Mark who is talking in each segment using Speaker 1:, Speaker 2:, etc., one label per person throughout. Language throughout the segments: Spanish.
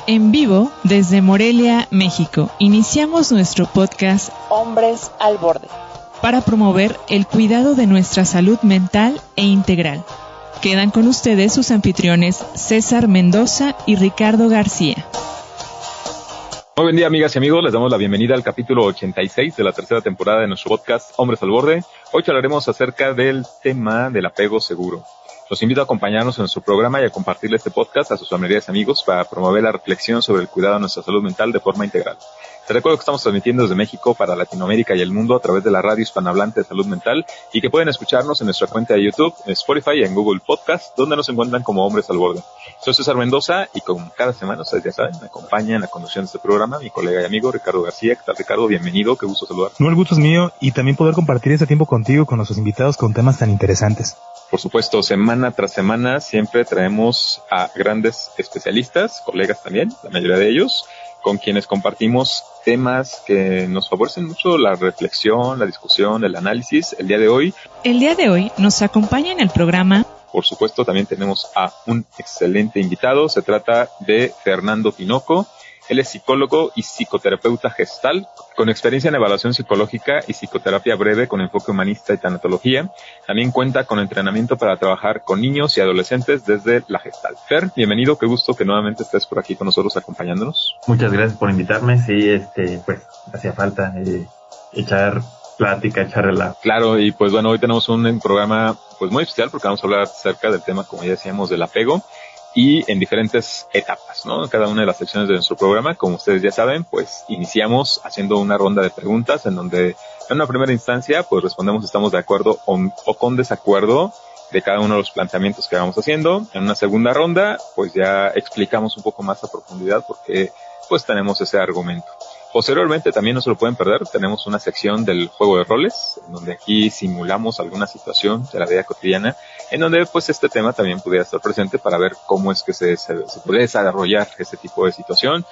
Speaker 1: En vivo desde Morelia, México, iniciamos nuestro podcast
Speaker 2: Hombres al Borde
Speaker 1: para promover el cuidado de nuestra salud mental e integral. Quedan con ustedes sus anfitriones César Mendoza y Ricardo García.
Speaker 3: Muy buen día, amigas y amigos, les damos la bienvenida al capítulo 86 de la tercera temporada de nuestro podcast Hombres al Borde. Hoy hablaremos acerca del tema del apego seguro. Los invito a acompañarnos en nuestro programa y a compartirle este podcast a sus familiares y amigos para promover la reflexión sobre el cuidado de nuestra salud mental de forma integral. Te recuerdo que estamos transmitiendo desde México para Latinoamérica y el mundo a través de la radio hispanohablante de salud mental y que pueden escucharnos en nuestra cuenta de YouTube, en Spotify y en Google Podcast, donde nos encuentran como Hombres al Borde. Soy César Mendoza y como cada semana, ustedes ya saben, me acompaña en la conducción de este programa mi colega y amigo Ricardo García. ¿Qué tal, Ricardo? Bienvenido, qué gusto saludar.
Speaker 4: No, el gusto es mío y también poder compartir este tiempo contigo, con nuestros invitados, con temas tan interesantes.
Speaker 3: Por supuesto, semana tras semana siempre traemos a grandes especialistas, colegas también, la mayoría de ellos, con quienes compartimos temas que nos favorecen mucho la reflexión, la discusión, el análisis. El día de hoy
Speaker 1: nos acompaña en el programa.
Speaker 3: Por supuesto, también tenemos a un excelente invitado. Se trata de Fernando Tinoco. Él es psicólogo y psicoterapeuta gestal, con experiencia en evaluación psicológica y psicoterapia breve con enfoque humanista y tanatología. También cuenta con entrenamiento para trabajar con niños y adolescentes desde la gestal. Fer, bienvenido, qué gusto que nuevamente estés por aquí con nosotros acompañándonos.
Speaker 5: Muchas gracias por invitarme. Sí, pues hacía falta echar plática, echar relajo.
Speaker 3: Claro, y pues bueno, hoy tenemos un programa pues muy especial porque vamos a hablar acerca del tema, como ya decíamos, del apego. Y en diferentes etapas, ¿no? En cada una de las secciones de nuestro programa, como ustedes ya saben, pues iniciamos haciendo una ronda de preguntas en donde en una primera instancia pues respondemos si estamos de acuerdo o con desacuerdo de cada uno de los planteamientos que vamos haciendo. En una segunda ronda pues ya explicamos un poco más a profundidad porque pues tenemos ese argumento. Posteriormente, también no se lo pueden perder, tenemos una sección del juego de roles, en donde aquí simulamos alguna situación de la vida cotidiana, en donde pues este tema también pudiera estar presente para ver cómo es que se puede desarrollar ese tipo de situación,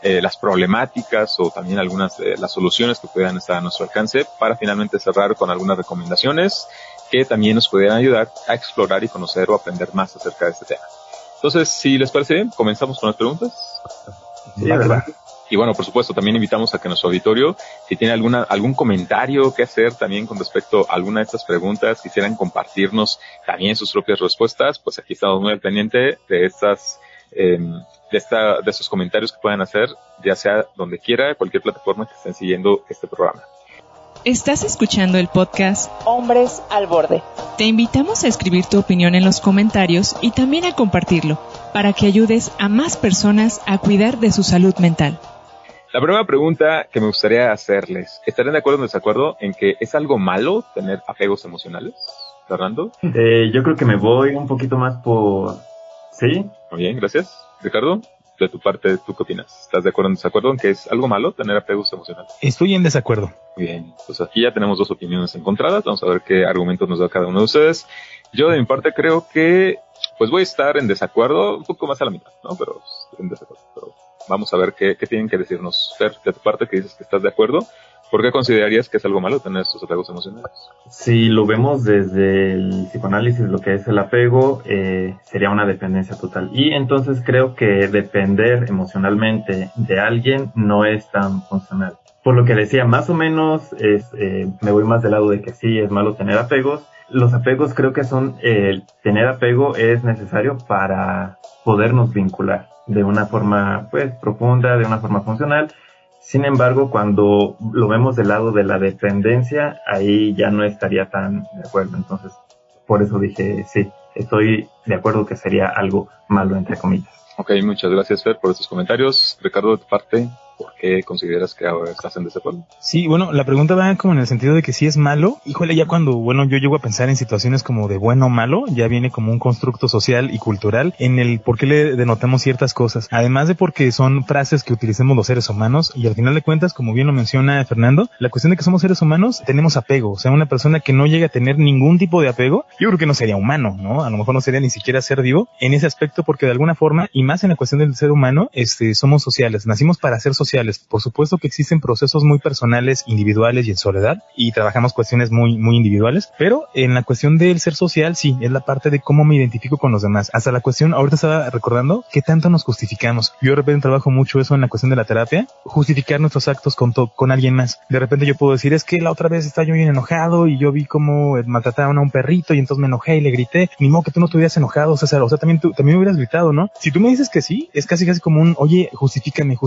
Speaker 3: las problemáticas o también algunas de las soluciones que puedan estar a nuestro alcance, para finalmente cerrar con algunas recomendaciones que también nos pudieran ayudar a explorar y conocer o aprender más acerca de este tema. Entonces, si les parece bien, comenzamos con las preguntas.
Speaker 5: Sí, la verdad.
Speaker 3: Y bueno, por supuesto, también invitamos a que nuestro auditorio, si tiene algún comentario que hacer también con respecto a alguna de estas preguntas, quisieran compartirnos también sus propias respuestas, pues aquí estamos muy al pendiente de estos comentarios que puedan hacer, ya sea donde quiera, cualquier plataforma que estén siguiendo este programa.
Speaker 1: Estás escuchando el podcast
Speaker 2: Hombres al Borde.
Speaker 1: Te invitamos a escribir tu opinión en los comentarios y también a compartirlo, para que ayudes a más personas a cuidar de su salud mental.
Speaker 3: La primera pregunta que me gustaría hacerles, ¿estarían de acuerdo o en desacuerdo en que es algo malo tener apegos emocionales? Fernando.
Speaker 5: Yo creo que me voy un poquito más por... ¿Sí?
Speaker 3: Muy bien, gracias. Ricardo, de tu parte, ¿tú qué opinas? ¿Estás de acuerdo o en desacuerdo en que es algo malo tener apegos emocionales?
Speaker 4: Estoy en desacuerdo.
Speaker 3: Muy bien, pues aquí ya tenemos dos opiniones encontradas. Vamos a ver qué argumentos nos da cada uno de ustedes. Yo de mi parte creo que pues voy a estar en desacuerdo, un poco más a la mitad, ¿no? Pero en desacuerdo. Pero vamos a ver qué tienen que decirnos. Fer, de tu parte, que dices que estás de acuerdo, ¿por qué considerarías que es algo malo tener estos apegos emocionales?
Speaker 5: Si lo vemos desde el psicoanálisis, lo que es el apego, sería una dependencia total. Y entonces creo que depender emocionalmente de alguien no es tan funcional. Por lo que decía, más o menos me voy más del lado de que sí es malo tener apegos. Los apegos creo que tener apego es necesario para podernos vincular de una forma pues profunda, de una forma funcional. Sin embargo, cuando lo vemos del lado de la dependencia, ahí ya no estaría tan de acuerdo. Entonces, por eso dije, sí, estoy de acuerdo que sería algo malo, entre comillas.
Speaker 3: Ok, muchas gracias, Fer, por estos comentarios. Ricardo, de tu parte, ¿por qué consideras que ahora estás en desacuerdo?
Speaker 4: Sí, bueno, la pregunta va como en el sentido de que si es malo, híjole, ya cuando, yo llego a pensar en situaciones como de bueno o malo, ya viene como un constructo social y cultural en el por qué le denotamos ciertas cosas. Además de porque son frases que utilicemos los seres humanos y al final de cuentas, como bien lo menciona Fernando, la cuestión de que somos seres humanos, tenemos apego. O sea, una persona que no llega a tener ningún tipo de apego, yo creo que no sería humano, ¿no? A lo mejor no sería ni siquiera ser vivo en ese aspecto porque de alguna forma, y más en la cuestión del ser humano, somos sociales, nacimos para ser sociales. sociales. Por supuesto que existen procesos muy personales, individuales y en soledad, y trabajamos cuestiones muy, muy individuales, pero en la cuestión del ser social, sí, es la parte de cómo me identifico con los demás. Hasta la cuestión, ahorita estaba recordando, ¿qué tanto nos justificamos? Yo de repente trabajo mucho eso en la cuestión de la terapia, justificar nuestros actos con alguien más. De repente yo puedo decir, es que la otra vez estaba yo bien enojado y yo vi cómo maltrataban a un perrito y entonces me enojé y le grité. Ni modo que tú no te hubieras enojado, César, o sea, también me hubieras gritado, ¿no? Si tú me dices que sí, es casi como un, oye, justifícame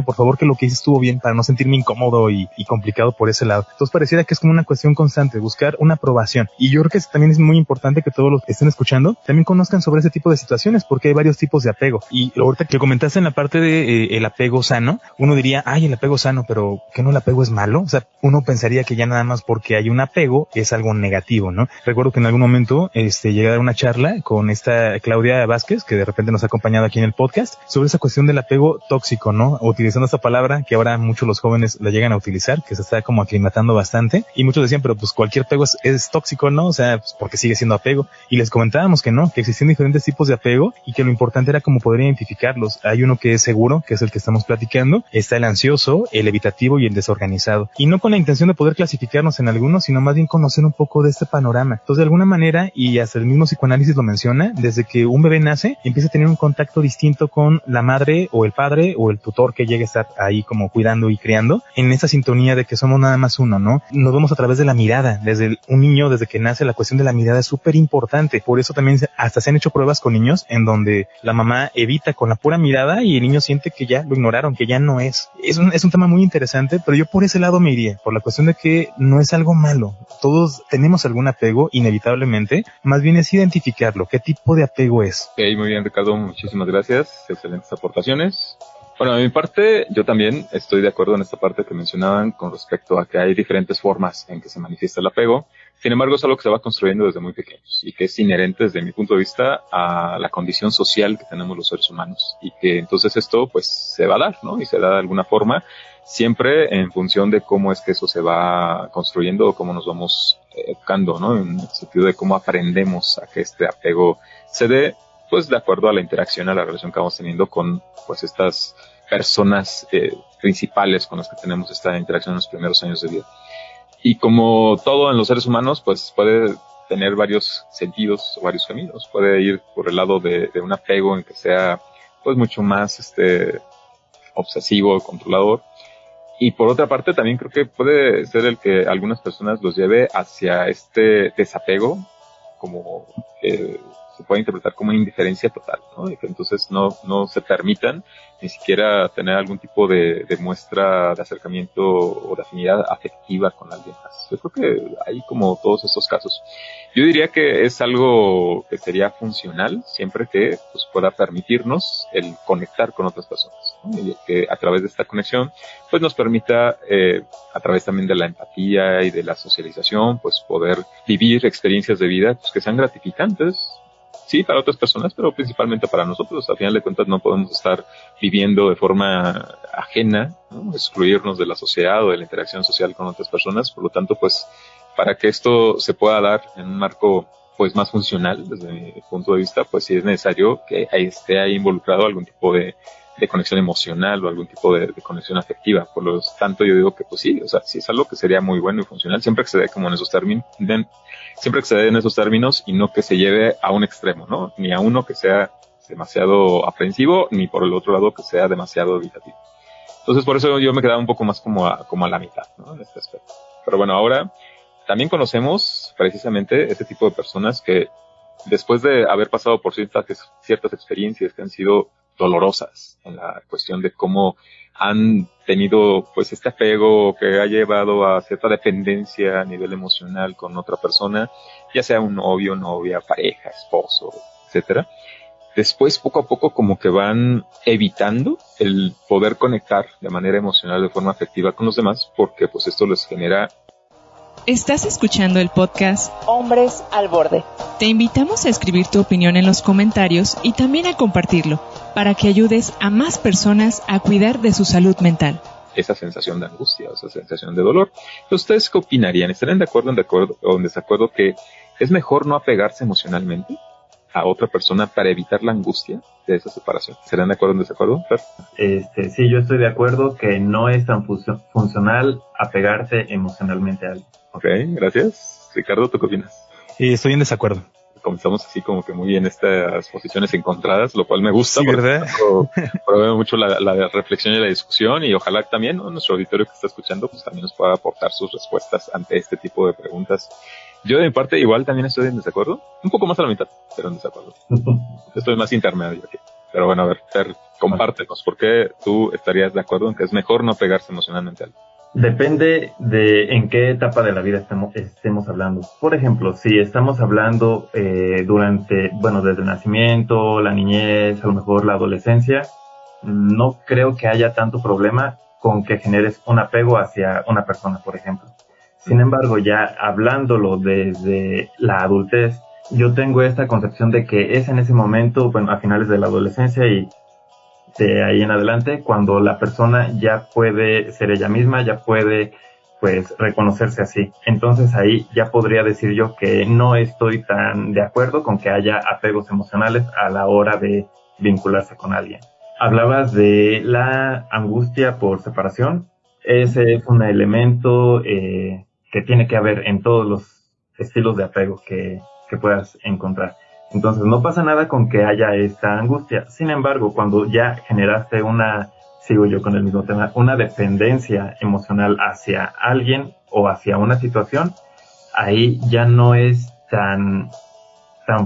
Speaker 4: por favor que lo que hice estuvo bien, para no sentirme incómodo y complicado por ese lado. Entonces pareciera que es como una cuestión constante, buscar una aprobación. Y yo creo que también es muy importante que todos los que estén escuchando también conozcan sobre ese tipo de situaciones, porque hay varios tipos de apego. Y ahorita que comentaste en la parte de el apego sano, uno diría, ay, el apego sano, pero ¿qué no el apego es malo? O sea, uno pensaría que ya nada más porque hay un apego es algo negativo, ¿no? Recuerdo que en algún momento llegué a dar una charla con esta Claudia Vázquez, que de repente nos ha acompañado aquí en el podcast, sobre esa cuestión del apego tóxico, ¿no? Utilizando esta palabra que ahora muchos los jóvenes la llegan a utilizar, que se está como aclimatando bastante, y muchos decían, pero pues cualquier apego es tóxico, ¿no? O sea, pues porque sigue siendo apego. Y les comentábamos que no, que existían diferentes tipos de apego y que lo importante era como poder identificarlos. Hay uno que es seguro, que es el que estamos platicando, está el ansioso, el evitativo y el desorganizado. Y no con la intención de poder clasificarnos en algunos, sino más bien conocer un poco de este panorama. Entonces, de alguna manera, y hasta el mismo psicoanálisis lo menciona, desde que un bebé nace, empieza a tener un contacto distinto con la madre o el padre o el tutor que llegue a estar ahí como cuidando y criando, en esa sintonía de que somos nada más uno, ¿no? Nos vemos a través de la mirada. Desde un niño, desde que nace, la cuestión de la mirada es súper importante. Por eso también hasta se han hecho pruebas con niños en donde la mamá evita con la pura mirada y el niño siente que ya lo ignoraron, que ya no es. Es un tema muy interesante, pero yo por ese lado me iría, por la cuestión de que no es algo malo. Todos tenemos algún apego, inevitablemente, más bien es identificarlo. ¿Qué tipo de apego es?
Speaker 3: Ok, muy bien, Ricardo, muchísimas gracias. Excelentes aportaciones. Bueno, de mi parte, yo también estoy de acuerdo en esta parte que mencionaban con respecto a que hay diferentes formas en que se manifiesta el apego. Sin embargo, es algo que se va construyendo desde muy pequeños y que es inherente desde mi punto de vista a la condición social que tenemos los seres humanos y que entonces esto pues se va a dar, ¿no? Y se da de alguna forma siempre en función de cómo es que eso se va construyendo o cómo nos vamos educando, ¿no? En el sentido de cómo aprendemos a que este apego se dé, pues de acuerdo a la interacción, a la relación que vamos teniendo con pues estas personas principales con las que tenemos esta interacción en los primeros años de vida. Y como todo en los seres humanos, pues puede tener varios sentidos, varios caminos. Puede ir por el lado de un apego en que sea pues mucho más obsesivo, controlador. Y por otra parte también creo que puede ser el que algunas personas los lleve hacia este desapego, como se puede interpretar como una indiferencia total, ¿no? Y que entonces no se permitan ni siquiera tener algún tipo de muestra de acercamiento o de afinidad afectiva con alguien más. Yo creo que hay como todos estos casos. Yo diría que es algo que sería funcional siempre que pues, pueda permitirnos el conectar con otras personas, ¿no? Y que a través de esta conexión pues nos permita a través también de la empatía y de la socialización pues poder vivir experiencias de vida pues, que sean gratificantes. Sí, para otras personas, pero principalmente para nosotros. A final de cuentas no podemos estar viviendo de forma ajena, ¿no? Excluirnos de la sociedad o de la interacción social con otras personas. Por lo tanto, pues, para que esto se pueda dar en un marco pues más funcional desde mi punto de vista, pues sí es necesario que esté ahí involucrado algún tipo de conexión emocional o algún tipo de conexión afectiva. Por lo tanto, yo digo que pues sí, o sea, sí es algo que sería muy bueno y funcional siempre que se dé como en esos términos, siempre que se dé en esos términos y no que se lleve a un extremo, ¿no? Ni a uno que sea demasiado aprensivo, ni por el otro lado que sea demasiado evitativo. Entonces, por eso yo me quedaba un poco más como a la mitad, ¿no? En este aspecto. Pero bueno, ahora también conocemos precisamente este tipo de personas que después de haber pasado por ciertas experiencias que han sido dolorosas en la cuestión de cómo han tenido pues este apego que ha llevado a cierta dependencia a nivel emocional con otra persona, ya sea un novio, novia, pareja, esposo, etcétera. Después poco a poco como que van evitando el poder conectar de manera emocional, de forma afectiva con los demás, porque pues esto les genera.
Speaker 1: Estás escuchando el podcast
Speaker 2: Hombres al Borde.
Speaker 1: Te invitamos a escribir tu opinión en los comentarios y también a compartirlo, para que ayudes a más personas a cuidar de su salud mental.
Speaker 3: Esa sensación de angustia, esa sensación de dolor. ¿Ustedes qué opinarían? ¿Estarían de acuerdo o en desacuerdo que es mejor no apegarse emocionalmente? a otra persona para evitar la angustia de esa separación. ¿Serán de acuerdo o en desacuerdo, Fer?
Speaker 5: Sí, yo estoy de acuerdo que no es tan funcional apegarte emocionalmente a alguien.
Speaker 3: Ok, gracias. Ricardo, ¿tú qué opinas?
Speaker 4: Estoy en desacuerdo.
Speaker 3: Comenzamos así como que muy en estas posiciones encontradas, lo cual me gusta.
Speaker 4: Sí, ¿verdad?
Speaker 3: Promueve mucho la reflexión y la discusión, y ojalá también, ¿no?, nuestro auditorio que está escuchando pues también nos pueda aportar sus respuestas ante este tipo de preguntas. Yo de mi parte igual también estoy en desacuerdo, un poco más a la mitad, pero en desacuerdo. Estoy más intermedio aquí. Pero bueno, a ver, Fer, compártenos, ¿por qué tú estarías de acuerdo en que es mejor no pegarse emocionalmente a alguien?
Speaker 5: Depende de en qué etapa de la vida estemos hablando. Por ejemplo, si estamos hablando desde el nacimiento, la niñez, a lo mejor la adolescencia, no creo que haya tanto problema con que generes un apego hacia una persona, por ejemplo. Sin embargo, ya hablándolo desde la adultez, yo tengo esta concepción de que es en ese momento, a finales de la adolescencia y de ahí en adelante, cuando la persona ya puede ser ella misma, ya puede pues reconocerse así. Entonces ahí ya podría decir yo que no estoy tan de acuerdo con que haya apegos emocionales a la hora de vincularse con alguien. Hablabas de la angustia por separación. Ese es un elemento que tiene que haber en todos los estilos de apego que puedas encontrar. Entonces no pasa nada con que haya esta angustia. Sin embargo, cuando ya generaste sigo yo con el mismo tema, una dependencia emocional hacia alguien o hacia una situación, ahí ya no es tan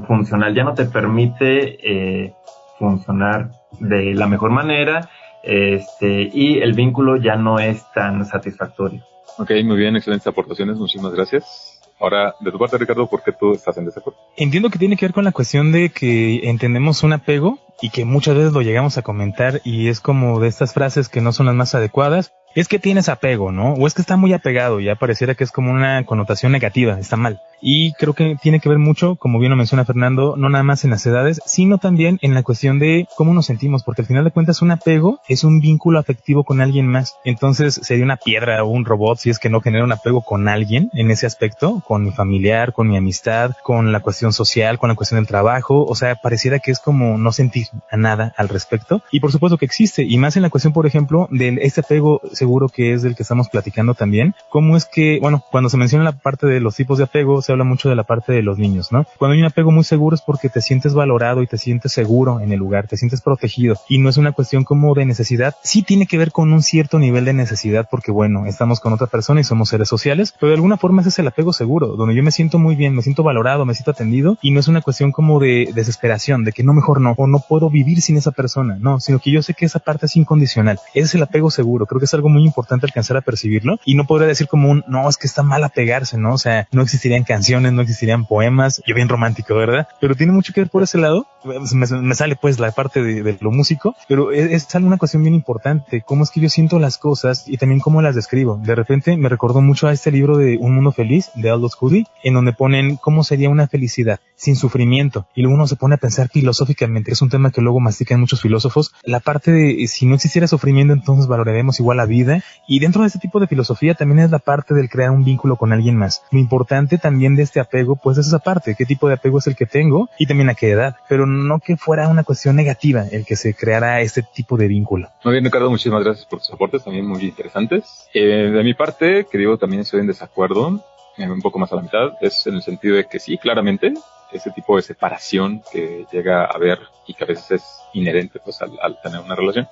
Speaker 5: funcional, ya no te permite funcionar de la mejor manera, y el vínculo ya no es tan satisfactorio.
Speaker 3: Ok, muy bien, excelentes aportaciones, muchísimas gracias. Ahora, de tu parte, Ricardo, ¿por qué tú estás en desacuerdo?
Speaker 4: Entiendo que tiene que ver con la cuestión de que entendemos un apego y que muchas veces lo llegamos a comentar y es como de estas frases que no son las más adecuadas. Es que tienes apego, ¿no? O es que está muy apegado, ya pareciera que es como una connotación negativa, está mal. Y creo que tiene que ver mucho, como bien lo menciona Fernando, no nada más en las edades, sino también en la cuestión de cómo nos sentimos, porque al final de cuentas un apego es un vínculo afectivo con alguien más. Entonces sería una piedra o un robot si es que no genera un apego con alguien en ese aspecto, con mi familiar, con mi amistad, con la cuestión social, con la cuestión del trabajo. O sea, pareciera que es como no sentir a nada al respecto. Y por supuesto que existe, y más en la cuestión, por ejemplo, de este apego seguro que es del que estamos platicando también. Cómo es que, bueno, cuando se menciona la parte de los tipos de apego, se habla mucho de la parte de los niños, ¿no? Cuando hay un apego muy seguro es porque te sientes valorado y te sientes seguro en el lugar, te sientes protegido, y no es una cuestión como de necesidad. Sí tiene que ver con un cierto nivel de necesidad porque, bueno, estamos con otra persona y somos seres sociales, pero de alguna forma ese es el apego seguro, donde yo me siento muy bien, me siento valorado, me siento atendido, y no es una cuestión como de desesperación, de que no, mejor no, o no puedo vivir sin esa persona, no, sino que yo sé que esa parte es incondicional. Ese es el apego seguro. Creo que es algo muy importante alcanzar a percibirlo, y no podría decir como no, es que está mal apegarse, ¿no? O sea, no existirían canciones, no existirían poemas. Yo bien romántico, ¿verdad? Pero tiene mucho que ver por ese lado. Me sale pues la parte de lo músico, pero es una cuestión bien importante, cómo es que yo siento las cosas y también cómo las describo. De repente me recordó mucho a este libro de Un Mundo Feliz de Aldous Huxley, en donde ponen cómo sería una felicidad sin sufrimiento, y luego uno se pone a pensar filosóficamente, que es un tema que luego mastican muchos filósofos, la parte de si no existiera sufrimiento, entonces valoraremos igual la vida. Y dentro de este tipo de filosofía también es la parte del crear un vínculo con alguien más. Lo importante también de este apego pues es esa parte, qué tipo de apego es el que tengo y también a qué edad, pero no que fuera una cuestión negativa el que se creara este tipo de vínculo.
Speaker 3: Muy bien, Ricardo, muchísimas gracias por tus aportes, también muy interesantes. De mi parte, que digo, también estoy en desacuerdo, un poco más a la mitad, es en el sentido de que sí, claramente, ese tipo de separación que llega a haber y que a veces es inherente pues al tener una relación,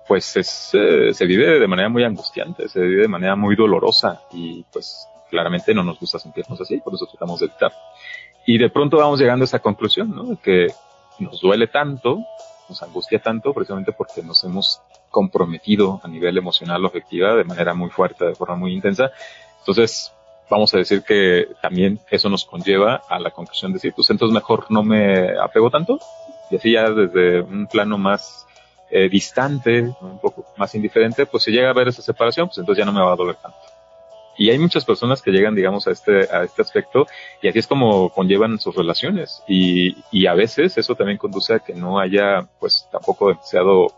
Speaker 3: pues se vive de manera muy angustiante, se vive de manera muy dolorosa, y pues claramente no nos gusta sentirnos así, por eso tratamos de evitar. Y de pronto vamos llegando a esa conclusión, ¿no? De que nos duele tanto, nos angustia tanto, precisamente porque nos hemos comprometido a nivel emocional o afectiva de manera muy fuerte, de forma muy intensa. Entonces, vamos a decir que también eso nos conlleva a la conclusión de decir, pues entonces mejor no me apego tanto, y así ya desde un plano más distante, un poco más indiferente, pues si llega a haber esa separación, pues entonces ya no me va a doler tanto. Y hay muchas personas que llegan, digamos, a este aspecto, y así es como conllevan sus relaciones, y a veces eso también conduce a que no haya, pues, tampoco demasiado,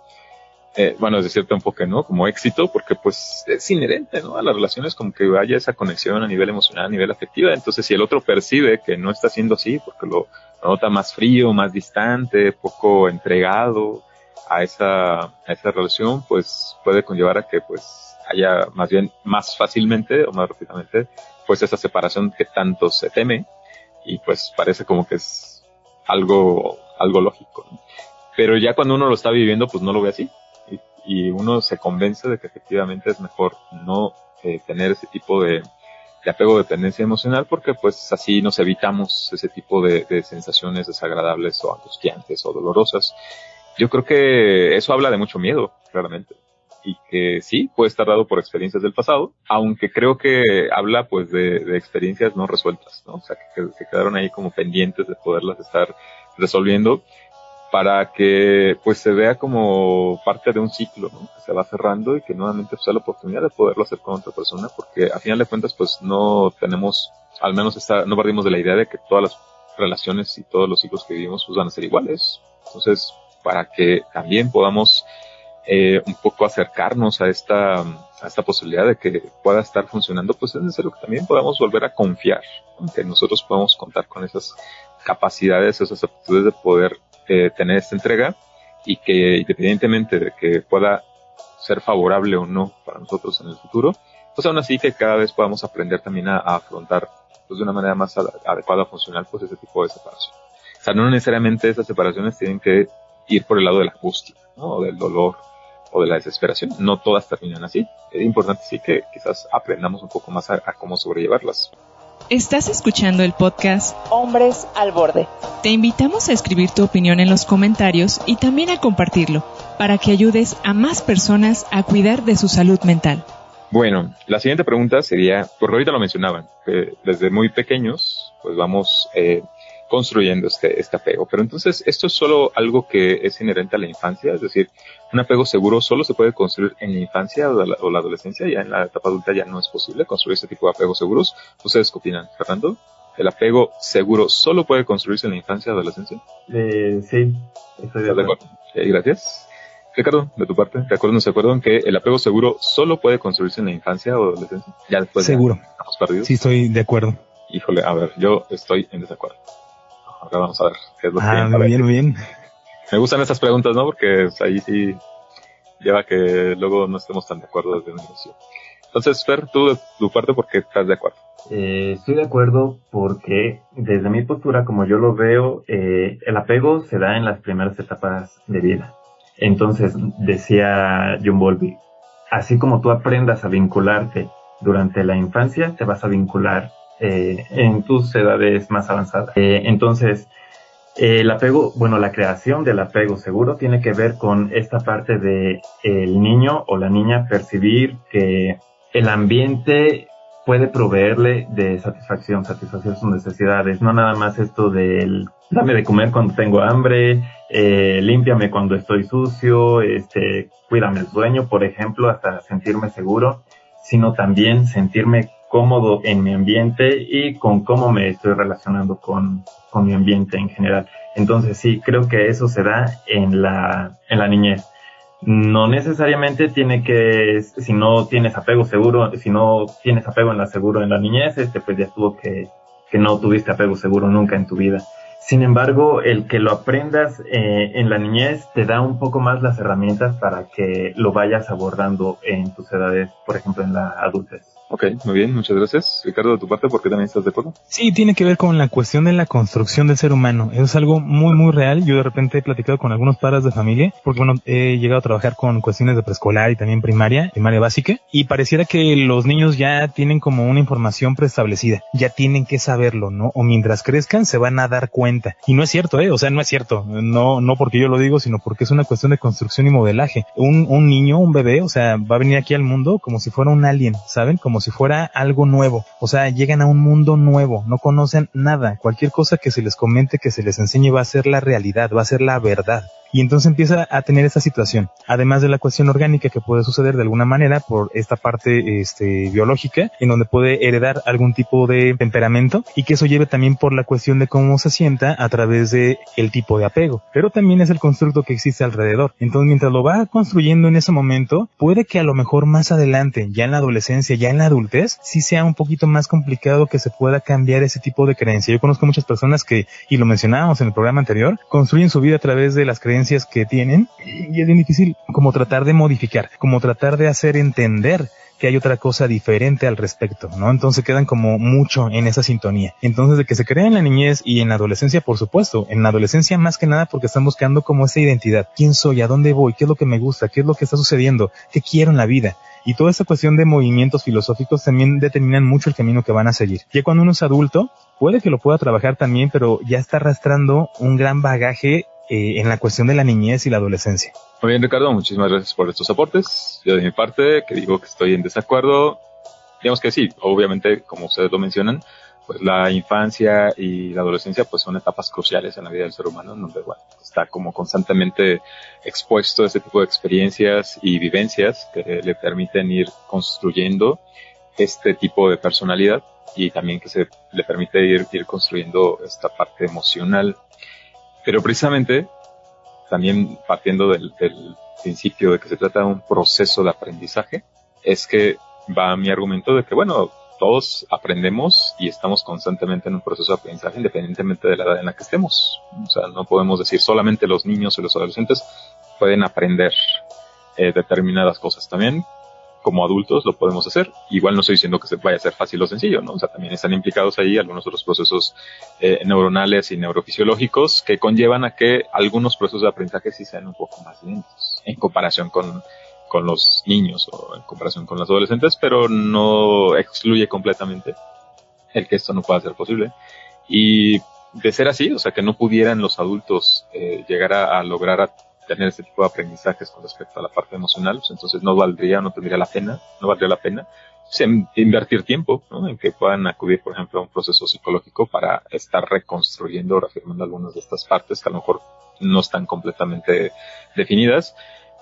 Speaker 3: bueno, es decir, tampoco que no, como éxito, porque pues es inherente, ¿no? A las relaciones, como que haya esa conexión a nivel emocional, a nivel afectivo. Entonces, si el otro percibe que no está siendo así, porque lo nota más frío, más distante, poco entregado a esa relación, pues puede conllevar a que pues haya más bien más fácilmente o más rápidamente pues esa separación que tanto se teme, y pues parece como que es algo lógico, ¿no? Pero ya cuando uno lo está viviendo, pues no lo ve así, y uno se convence de que efectivamente es mejor no tener ese tipo de apego, dependencia emocional, porque pues así nos evitamos ese tipo de sensaciones desagradables o angustiantes o dolorosas. Yo creo que eso habla de mucho miedo, claramente, y que sí, puede estar dado por experiencias del pasado, aunque creo que habla pues de experiencias no resueltas, ¿no? O sea, que quedaron ahí como pendientes de poderlas estar resolviendo, para que pues se vea como parte de un ciclo, ¿no? Que se va cerrando y que nuevamente pues, sea la oportunidad de poderlo hacer con otra persona, porque a final de cuentas pues no tenemos, al menos no partimos de la idea de que todas las relaciones y todos los ciclos que vivimos pues van a ser iguales. Entonces, para que también podamos un poco acercarnos a esta posibilidad de que pueda estar funcionando, pues es necesario que también podamos volver a confiar, ¿no? Que nosotros podamos contar con esas capacidades, esas aptitudes de poder tener esta entrega, y que independientemente de que pueda ser favorable o no para nosotros en el futuro, pues aún así que cada vez podamos aprender también a afrontar pues de una manera más adecuada, funcional, pues ese tipo de separación. O sea, no necesariamente esas separaciones tienen que ir por el lado de la angustia, ¿no? O del dolor o de la desesperación. No todas terminan así. Es importante sí que quizás aprendamos un poco más a cómo sobrellevarlas.
Speaker 1: Estás escuchando el podcast
Speaker 2: Hombres al Borde.
Speaker 1: Te invitamos a escribir tu opinión en los comentarios y también a compartirlo, para que ayudes a más personas a cuidar de su salud mental.
Speaker 3: Bueno, la siguiente pregunta sería, porque ahorita lo mencionaban, que desde muy pequeños pues vamos construyendo este apego. Pero entonces, ¿esto es solo algo que es inherente a la infancia? Es decir, ¿un apego seguro solo se puede construir en la infancia o la adolescencia? ¿Ya en la etapa adulta ya no es posible construir este tipo de apegos seguros? ¿Ustedes qué opinan, Fernando? ¿El apego seguro solo puede construirse en la infancia o adolescencia?
Speaker 5: Sí, estoy de acuerdo.
Speaker 3: Gracias. Ricardo, de tu parte, ¿se acuerdan que el apego seguro solo puede construirse en la infancia o adolescencia? Ya después
Speaker 4: seguro.
Speaker 3: Estamos perdidos.
Speaker 4: Sí, estoy de acuerdo.
Speaker 3: Híjole, a ver, yo estoy en desacuerdo. Ahora vamos a ver qué es lo que...
Speaker 4: Muy bien.
Speaker 3: Me gustan estas preguntas, ¿no? Porque ahí sí lleva a que luego no estemos tan de acuerdo desde un inicio. Entonces, Fer, tú de tu parte, ¿por qué estás de acuerdo?
Speaker 5: Estoy de acuerdo porque desde mi postura, como yo lo veo, el apego se da en las primeras etapas de vida. Entonces, decía John Bowlby, así como tú aprendas a vincularte durante la infancia, te vas a vincular en tus edades más avanzadas. Entonces, el apego, bueno, la creación del apego seguro tiene que ver con esta parte de el niño o la niña percibir que el ambiente puede proveerle de satisfacer sus necesidades, no nada más esto del dame de comer cuando tengo hambre, límpiame cuando estoy sucio, cuídame el sueño, por ejemplo, hasta sentirme seguro, sino también sentirme cómodo en mi ambiente y con cómo me estoy relacionando con mi ambiente en general. Entonces sí, creo que eso se da en la niñez. No necesariamente tiene que, si no tienes apego seguro, si no tienes apego en la niñez, pues ya estuvo que no tuviste apego seguro nunca en tu vida. Sin embargo, el que lo aprendas en la niñez te da un poco más las herramientas para que lo vayas abordando en tus edades, por ejemplo, en la adultez.
Speaker 3: Ok, muy bien, muchas gracias. Ricardo, de tu parte, ¿por qué también estás de acuerdo?
Speaker 4: Sí, tiene que ver con la cuestión de la construcción del ser humano. Eso es algo muy, muy real. Yo de repente he platicado con algunos padres de familia, porque bueno, he llegado a trabajar con cuestiones de preescolar y también primaria básica, y pareciera que los niños ya tienen como una información preestablecida. Ya tienen que saberlo, ¿no? O mientras crezcan se van a dar cuenta. Y no es cierto, o sea, no es cierto. No porque yo lo digo, sino porque es una cuestión de construcción y modelaje. Un niño, un bebé, o sea, va a venir aquí al mundo como si fuera un alien, ¿saben? Como si fuera algo nuevo. O sea, llegan a un mundo nuevo, no conocen nada. Cualquier cosa que se les comente, que se les enseñe va a ser la realidad, va a ser la verdad. y entonces empieza a tener esa situación, además de la cuestión orgánica que puede suceder de alguna manera por esta parte biológica, en donde puede heredar algún tipo de temperamento y que eso lleve también por la cuestión de cómo se sienta a través de el tipo de apego, pero también es el constructo que existe alrededor. Entonces, mientras lo va construyendo en ese momento, puede que a lo mejor más adelante, ya en la adolescencia, ya en la adultez, sí sea un poquito más complicado que se pueda cambiar ese tipo de creencia. Yo conozco muchas personas que, y lo mencionábamos en el programa anterior, construyen su vida a través de las creencias que tienen, y es bien difícil como tratar de modificar, como tratar de hacer entender que hay otra cosa diferente al respecto, ¿no? Entonces quedan como mucho en esa sintonía. Entonces, de que se crea en la niñez y en la adolescencia, por supuesto, en la adolescencia más que nada porque están buscando como esa identidad. ¿Quién soy? ¿A dónde voy? ¿Qué es lo que me gusta? ¿Qué es lo que está sucediendo? ¿Qué quiero en la vida? Y toda esa cuestión de movimientos filosóficos también determinan mucho el camino que van a seguir. Ya cuando uno es adulto, puede que lo pueda trabajar también, pero ya está arrastrando un gran bagaje en la cuestión de la niñez y la adolescencia.
Speaker 3: Muy bien, Ricardo, muchísimas gracias por estos aportes. Yo de mi parte, que digo que estoy en desacuerdo, digamos que sí, obviamente, como ustedes lo mencionan, pues la infancia y la adolescencia pues son etapas cruciales en la vida del ser humano, en donde bueno, está como constantemente expuesto a este tipo de experiencias y vivencias que le permiten ir construyendo este tipo de personalidad y también que se le permite ir construyendo esta parte emocional. Pero precisamente, también partiendo del principio de que se trata de un proceso de aprendizaje, es que va mi argumento de que, bueno, todos aprendemos y estamos constantemente en un proceso de aprendizaje independientemente de la edad en la que estemos. O sea, no podemos decir solamente los niños y los adolescentes pueden aprender determinadas cosas. También, como adultos, lo podemos hacer. Igual no estoy diciendo que se vaya a ser fácil o sencillo, ¿no? O sea, también están implicados ahí algunos otros procesos neuronales y neurofisiológicos que conllevan a que algunos procesos de aprendizaje sí sean un poco más lentos en comparación con los niños o en comparación con los adolescentes, pero no excluye completamente el que esto no pueda ser posible. Y de ser así, o sea, que no pudieran los adultos llegar a lograr tener este tipo de aprendizajes con respecto a la parte emocional, pues entonces no valdría la pena pues, invertir tiempo, ¿no? En que puedan acudir, por ejemplo, a un proceso psicológico para estar reconstruyendo o reafirmando algunas de estas partes que a lo mejor no están completamente definidas.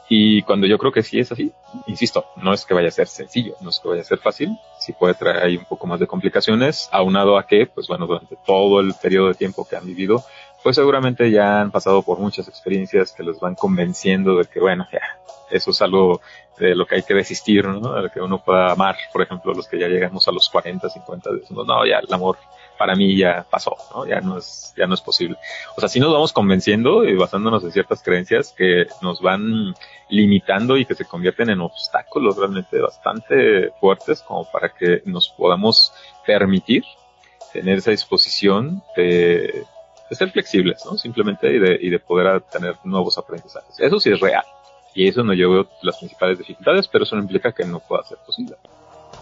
Speaker 3: Y cuando yo creo que sí es así, insisto, no es que vaya a ser sencillo, no es que vaya a ser fácil, sí puede traer ahí un poco más de complicaciones, aunado a que, pues bueno, durante todo el periodo de tiempo que han vivido, pues seguramente ya han pasado por muchas experiencias que los van convenciendo de que, bueno, ya, eso es algo de lo que hay que desistir, ¿no? De que uno pueda amar, por ejemplo, los que ya llegamos a los 40, 50, decimos, no, ya el amor para mí ya pasó, ¿no? Ya no es posible. O sea, sí nos vamos convenciendo y basándonos en ciertas creencias que nos van limitando y que se convierten en obstáculos realmente bastante fuertes como para que nos podamos permitir tener esa disposición de ser flexibles, ¿no? Simplemente y de poder tener nuevos aprendizajes. Eso sí es real. Y eso no lleva las principales dificultades, pero eso no implica que no pueda ser posible.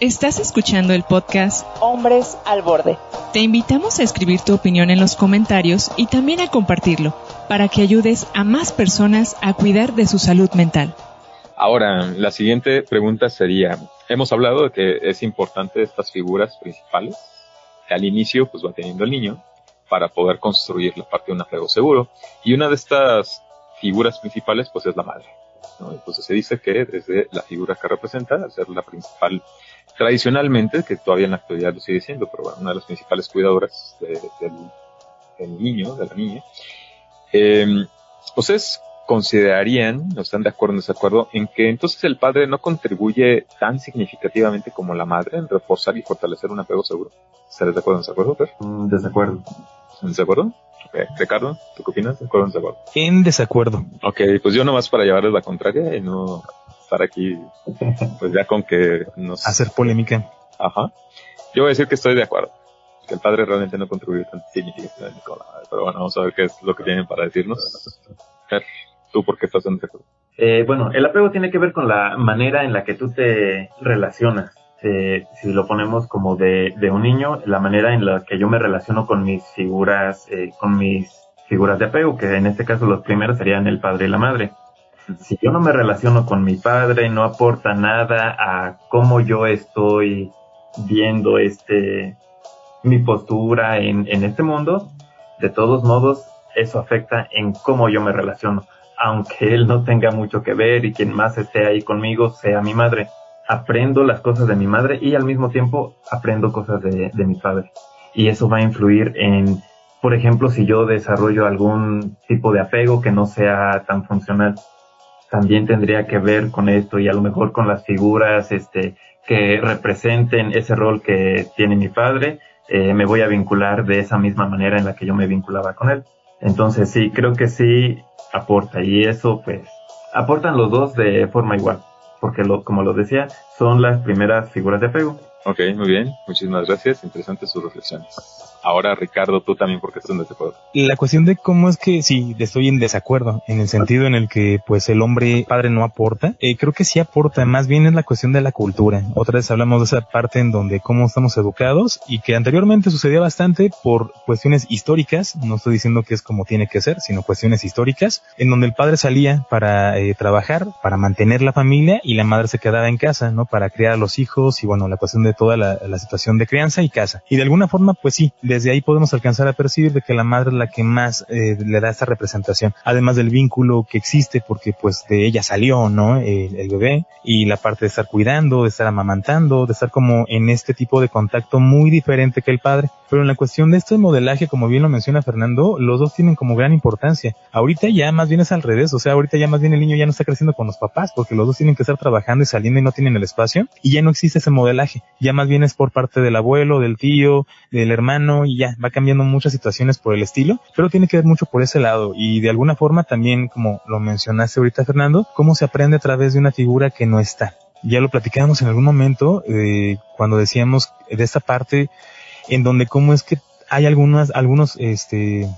Speaker 1: Estás escuchando el podcast
Speaker 2: Hombres al Borde.
Speaker 1: Te invitamos a escribir tu opinión en los comentarios y también a compartirlo, para que ayudes a más personas a cuidar de su salud mental.
Speaker 3: Ahora, la siguiente pregunta sería, hemos hablado de que es importante estas figuras principales, que al inicio pues va teniendo el niño, para poder construir la parte de un apego seguro, y una de estas figuras principales pues es la madre, ¿no? Entonces se dice que desde la figura que representa, al ser la principal tradicionalmente, que todavía en la actualidad lo sigue siendo, pero bueno, una de las principales cuidadoras del niño, de la niña, ¿ustedes considerarían, o están de acuerdo o en desacuerdo, en que entonces el padre no contribuye tan significativamente como la madre en reforzar y fortalecer un apego seguro? ¿Estás de acuerdo o en desacuerdo, Fer?
Speaker 5: Desacuerdo.
Speaker 3: ¿En desacuerdo? Okay. Ricardo, ¿tú qué opinas? ¿De acuerdo o en desacuerdo?
Speaker 4: En desacuerdo.
Speaker 3: Ok, pues yo nomás para llevarles la contraria y no estar aquí, pues ya con que nos...
Speaker 4: Hacer polémica.
Speaker 3: Ajá. Yo voy a decir que estoy de acuerdo. Que el padre realmente no contribuye tan significativamente con la madre. Pero bueno, vamos a ver qué es lo que tienen para decirnos. Fer, ¿tú por qué estás en desacuerdo?
Speaker 5: Bueno, el apego tiene que ver con la manera en la que tú te relacionas. Si lo ponemos como de un niño, la manera en la que yo me relaciono con mis figuras de apego, que en este caso los primeros serían el padre y la madre. Si yo no me relaciono con mi padre, no aporta nada a cómo yo estoy viendo mi postura en este mundo, de todos modos, eso afecta en cómo yo me relaciono. aunque él no tenga mucho que ver y quien más esté ahí conmigo sea mi madre. Aprendo las cosas de mi madre y al mismo tiempo aprendo cosas de mi padre. Y eso va a influir en, por ejemplo, si yo desarrollo algún tipo de apego que no sea tan funcional, también tendría que ver con esto y a lo mejor con las figuras que representen ese rol que tiene mi padre, me voy a vincular de esa misma manera en la que yo me vinculaba con él. Entonces sí, creo que sí aporta, y eso pues aportan los dos de forma igual, porque como lo decía, son las primeras figuras de apego.
Speaker 3: Ok, muy bien, muchísimas gracias, interesantes sus reflexiones. Ahora, Ricardo, tú también, porque estás en desacuerdo.
Speaker 4: La cuestión de cómo es que sí, estoy en desacuerdo, en el sentido en el que pues el hombre padre no aporta, creo que sí aporta, más bien es la cuestión de la cultura. Otra vez hablamos de esa parte en donde cómo estamos educados, y que anteriormente sucedía bastante por cuestiones históricas, no estoy diciendo que es como tiene que ser, sino cuestiones históricas, en donde el padre salía para trabajar, para mantener la familia, y la madre se quedaba en casa, ¿no? Para criar a los hijos, y bueno, la cuestión de toda la situación de crianza y casa. Y de alguna forma, pues sí, desde ahí podemos alcanzar a percibir de que la madre es la que más le da esta representación, además del vínculo que existe, porque pues de ella salió, ¿no? El bebé, y la parte de estar cuidando, de estar amamantando, de estar como en este tipo de contacto muy diferente que el padre. Pero en la cuestión de este modelaje, como bien lo menciona Fernando, los dos tienen como gran importancia. Ahorita ya más bien es al revés, o sea, ahorita ya más bien el niño ya no está creciendo con los papás, porque los dos tienen que estar trabajando y saliendo y no tienen el espacio, y ya no existe ese modelaje, ya más bien es por parte del abuelo, del tío, del hermano, y ya va cambiando muchas situaciones por el estilo, pero tiene que ver mucho por ese lado. Y de alguna forma también, como lo mencionaste ahorita Fernando, cómo se aprende a través de una figura que no está. Ya lo platicábamos en algún momento cuando decíamos de esta parte en donde cómo es que hay algunos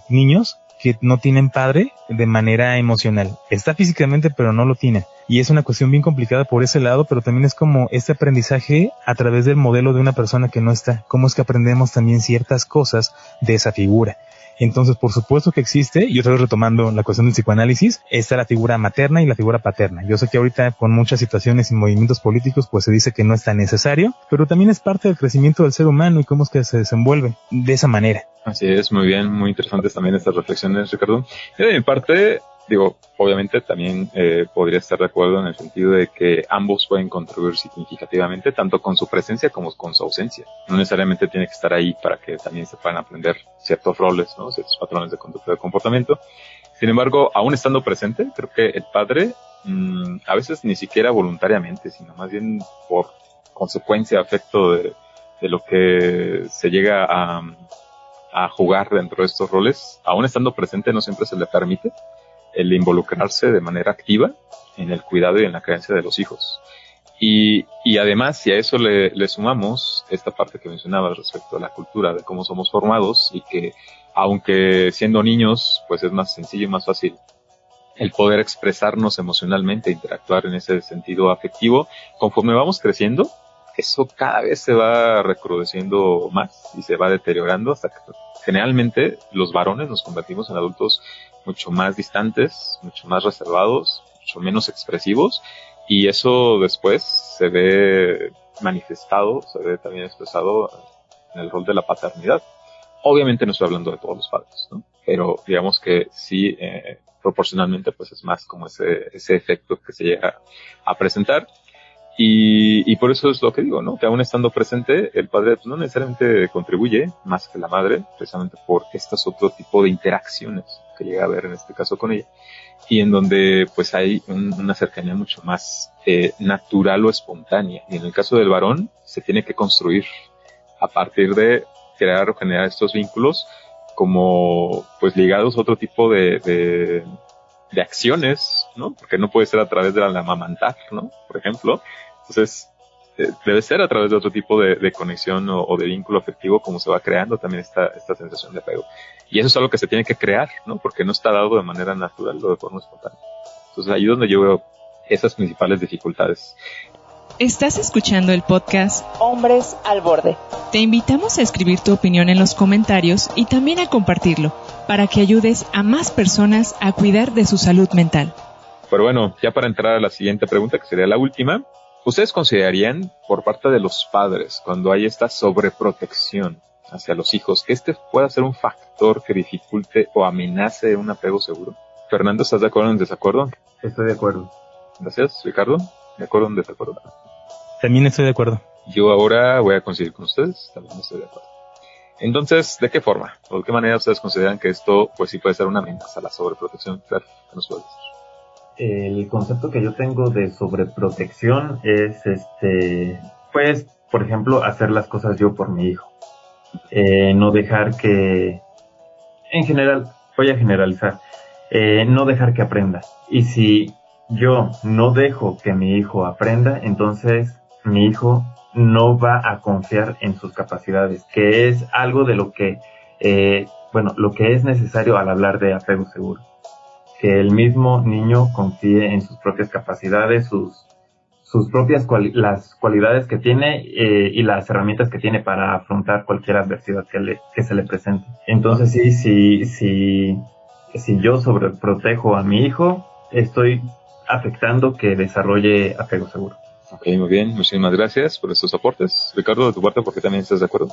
Speaker 4: niños que no tienen padre de manera emocional. Está físicamente, pero no lo tienen. Y es una cuestión bien complicada por ese lado, pero también es como este aprendizaje a través del modelo de una persona que no está. Cómo es que aprendemos también ciertas cosas de esa figura. Entonces, por supuesto que existe, y otra vez retomando la cuestión del psicoanálisis, está la figura materna y la figura paterna. Yo sé que ahorita con muchas situaciones y movimientos políticos pues se dice que no es tan necesario, pero también es parte del crecimiento del ser humano y cómo es que se desenvuelve de esa manera.
Speaker 3: Así es, muy bien, muy interesantes también estas reflexiones, Ricardo. Y de mi parte, digo, obviamente también podría estar de acuerdo en el sentido de que ambos pueden contribuir significativamente, tanto con su presencia como con su ausencia. No necesariamente tiene que estar ahí para que también se puedan aprender ciertos roles, ¿no? Ciertos patrones de conducta y de comportamiento. Sin embargo, aún estando presente, creo que el padre, a veces ni siquiera voluntariamente, sino más bien por consecuencia, afecto de lo que se llega a jugar dentro de estos roles, aún estando presente no siempre se le permite el involucrarse de manera activa en el cuidado y en la creencia de los hijos. Y además, si a eso le sumamos esta parte que mencionaba respecto a la cultura, de cómo somos formados, y que aunque siendo niños, pues es más sencillo y más fácil el poder expresarnos emocionalmente, interactuar en ese sentido afectivo, conforme vamos creciendo, eso cada vez se va recrudeciendo más y se va deteriorando hasta que generalmente los varones nos convertimos en adultos mucho más distantes, mucho más reservados, mucho menos expresivos, y eso después se ve manifestado, se ve también expresado en el rol de la paternidad. Obviamente no estoy hablando de todos los padres, ¿no? Pero digamos que sí, proporcionalmente pues es más como ese efecto que se llega a presentar. Y por eso es lo que digo, ¿no? Que aún estando presente, el padre pues, no necesariamente contribuye más que la madre, precisamente por estos otro tipo de interacciones que llega a haber en este caso con ella, y en donde pues hay una cercanía mucho más natural o espontánea. Y en el caso del varón, se tiene que construir a partir de crear o generar estos vínculos como pues ligados a otro tipo de acciones, ¿no? Porque no puede ser a través de la amamantar, ¿no? Por ejemplo. Entonces, debe ser a través de otro tipo de conexión o de vínculo afectivo como se va creando también esta sensación de apego. Y eso es algo que se tiene que crear, ¿no? Porque no está dado de manera natural o de forma espontánea. Entonces, ahí es donde yo veo esas principales dificultades.
Speaker 1: Estás escuchando el podcast
Speaker 2: Hombres al Borde.
Speaker 1: Te invitamos a escribir tu opinión en los comentarios y también a compartirlo, para que ayudes a más personas a cuidar de su salud mental.
Speaker 3: Pero bueno, ya para entrar a la siguiente pregunta, que sería la última, ¿ustedes considerarían por parte de los padres, cuando hay esta sobreprotección hacia los hijos, que este pueda ser un factor que dificulte o amenace un apego seguro? Fernando, ¿estás de acuerdo o en desacuerdo?
Speaker 5: Estoy de acuerdo.
Speaker 3: Gracias. Ricardo, ¿de acuerdo o en desacuerdo?
Speaker 4: También estoy de acuerdo.
Speaker 3: Yo ahora voy a coincidir con ustedes, también estoy de acuerdo. Entonces, ¿de qué forma o de qué manera ustedes consideran que esto pues sí puede ser una amenaza a la sobreprotección? Claro, ¿qué nos puede decir?
Speaker 5: El concepto que yo tengo de sobreprotección es pues, por ejemplo, hacer las cosas yo por mi hijo. No dejar que, en general, voy a generalizar, no dejar que aprenda. Y si yo no dejo que mi hijo aprenda, entonces mi hijo no va a confiar en sus capacidades, que es algo de lo que, lo que es necesario al hablar de apego seguro. Que el mismo niño confíe en sus propias capacidades, sus propias las cualidades que tiene y las herramientas que tiene para afrontar cualquier adversidad que se le presente. Entonces si yo sobreprotejo a mi hijo, estoy afectando que desarrolle apego seguro.
Speaker 3: Ok, muy bien, muchísimas gracias por estos aportes. Ricardo, de tu parte, ¿por qué también estás de acuerdo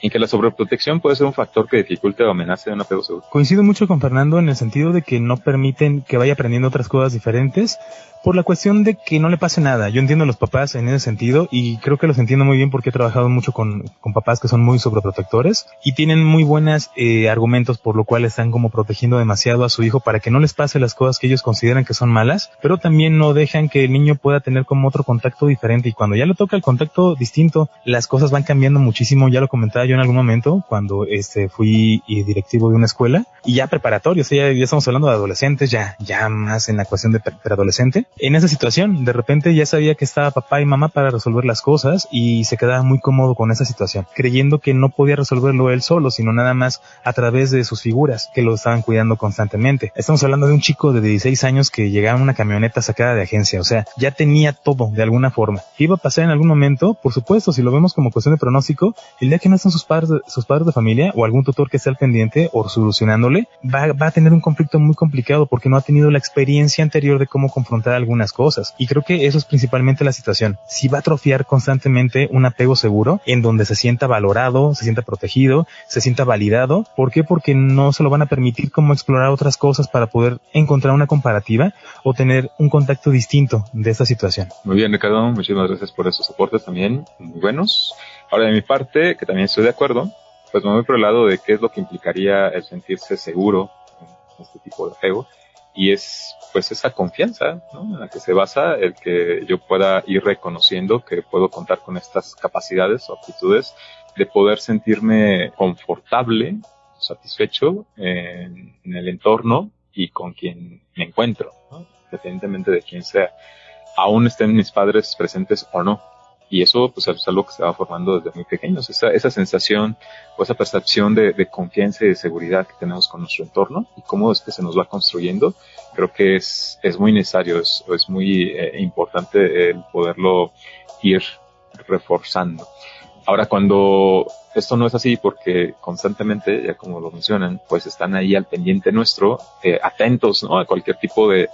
Speaker 3: en que la sobreprotección puede ser un factor que dificulte o amenace un apego seguro?
Speaker 4: Coincido mucho con Fernando en el sentido de que no permiten que vaya aprendiendo otras cosas diferentes por la cuestión de que no le pase nada. Yo entiendo a los papás en ese sentido y creo que los entiendo muy bien porque he trabajado mucho con papás que son muy sobreprotectores y tienen muy buenos argumentos por lo cual están como protegiendo demasiado a su hijo para que no les pase las cosas que ellos consideran que son malas, pero también no dejan que el niño pueda tener como otro contacto diferente y cuando ya le toca el contacto distinto, las cosas van cambiando muchísimo. Ya lo comentaba yo en algún momento cuando fui directivo de una escuela y ya preparatorio, o sea, ya estamos hablando de adolescentes, ya más en la cuestión de preadolescente. En esa situación, de repente ya sabía que estaba papá y mamá para resolver las cosas y se quedaba muy cómodo con esa situación, creyendo que no podía resolverlo él solo, sino nada más a través de sus figuras que lo estaban cuidando constantemente. Estamos hablando de un chico de 16 años que llegaba en una camioneta sacada de agencia, o sea, ya tenía todo de alguna forma. ¿Qué iba a pasar en algún momento? Por supuesto, si lo vemos como cuestión de pronóstico, el día que no están sus padres de familia o algún tutor que esté al pendiente o solucionándole, va a tener un conflicto muy complicado porque no ha tenido la experiencia anterior de cómo confrontar algunas cosas. Y creo que eso es principalmente la situación. Si va a atrofiar constantemente un apego seguro en donde se sienta valorado, se sienta protegido, se sienta validado. ¿Por qué? Porque no se lo van a permitir como explorar otras cosas para poder encontrar una comparativa o tener un contacto distinto de esta situación.
Speaker 3: Muy bien, Ricardo, muchísimas gracias por esos aportes también, muy buenos. Ahora, de mi parte, que también estoy de acuerdo, pues me voy por el lado de qué es lo que implicaría el sentirse seguro en este tipo de apego. Y es pues esa confianza, ¿no?, en la que se basa el que yo pueda ir reconociendo que puedo contar con estas capacidades o aptitudes de poder sentirme confortable, satisfecho en el entorno y con quien me encuentro, ¿no?, independientemente de quién sea, aún estén mis padres presentes o no. Y eso pues es algo que se va formando desde muy pequeños, esa sensación o esa percepción de confianza y de seguridad que tenemos con nuestro entorno y cómo es que se nos va construyendo. Creo que es muy necesario, es muy importante el poderlo ir reforzando. Ahora, cuando esto no es así, porque constantemente, ya como lo mencionan, pues están ahí al pendiente nuestro, atentos, ¿no?, a cualquier tipo de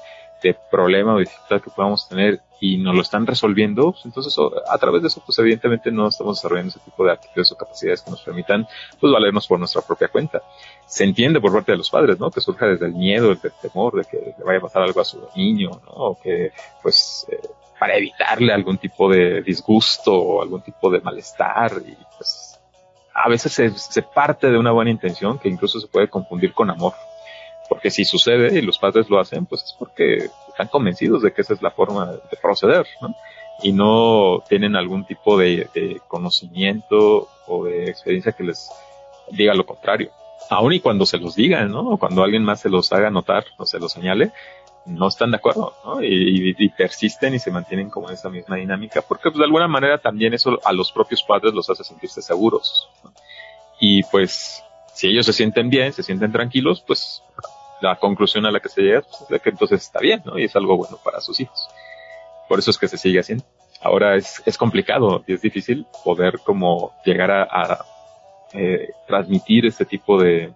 Speaker 3: problema o dificultad que podamos tener y nos lo están resolviendo, pues entonces a través de eso pues evidentemente no estamos desarrollando ese tipo de actitudes o capacidades que nos permitan pues valernos por nuestra propia cuenta. Se entiende por parte de los padres, ¿no?, que surja desde el miedo, el temor de que le vaya a pasar algo a su niño, ¿no?, o que pues para evitarle algún tipo de disgusto o algún tipo de malestar, y pues a veces se parte de una buena intención que incluso se puede confundir con amor. Porque si sucede y los padres lo hacen, pues es porque están convencidos de que esa es la forma de proceder, ¿no? Y no tienen algún tipo de conocimiento o de experiencia que les diga lo contrario. Aún y cuando se los digan, ¿no?, o cuando alguien más se los haga notar o se los señale, no están de acuerdo, ¿no? Y persisten y se mantienen como en esa misma dinámica, porque pues de alguna manera también eso a los propios padres los hace sentirse seguros, ¿no? Y pues si ellos se sienten bien, se sienten tranquilos, pues la conclusión a la que se llega pues, es de que entonces está bien, ¿no?, y es algo bueno para sus hijos. Por eso es que se sigue haciendo. Ahora es complicado y es difícil poder como llegar a transmitir este tipo de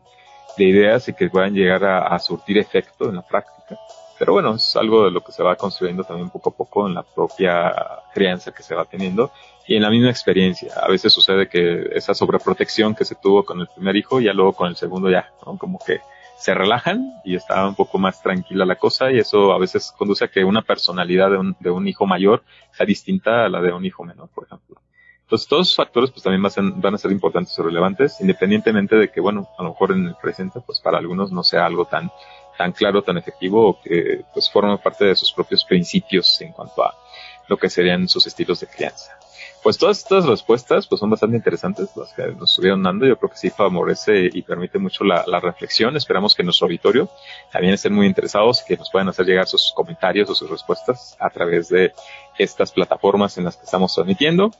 Speaker 3: ideas y que puedan llegar a surtir efecto en la práctica. Pero bueno, es algo de lo que se va construyendo también poco a poco en la propia crianza que se va teniendo y en la misma experiencia. A veces sucede que esa sobreprotección que se tuvo con el primer hijo, ya luego con el segundo ya, ¿no?, como que se relajan y está un poco más tranquila la cosa, y eso a veces conduce a que una personalidad de un hijo mayor sea distinta a la de un hijo menor, por ejemplo. Entonces todos esos factores pues también van a ser importantes o relevantes, independientemente de que, bueno, a lo mejor en el presente pues para algunos no sea algo tan claro, tan efectivo, o que pues forma parte de sus propios principios en cuanto a lo que serían sus estilos de crianza. Pues todas estas respuestas pues son bastante interesantes las que nos estuvieron dando. Yo creo que sí favorece y permite mucho la reflexión. Esperamos que nuestro auditorio también estén muy interesados y que nos puedan hacer llegar sus comentarios o sus respuestas a través de estas plataformas en las que estamos transmitiendo.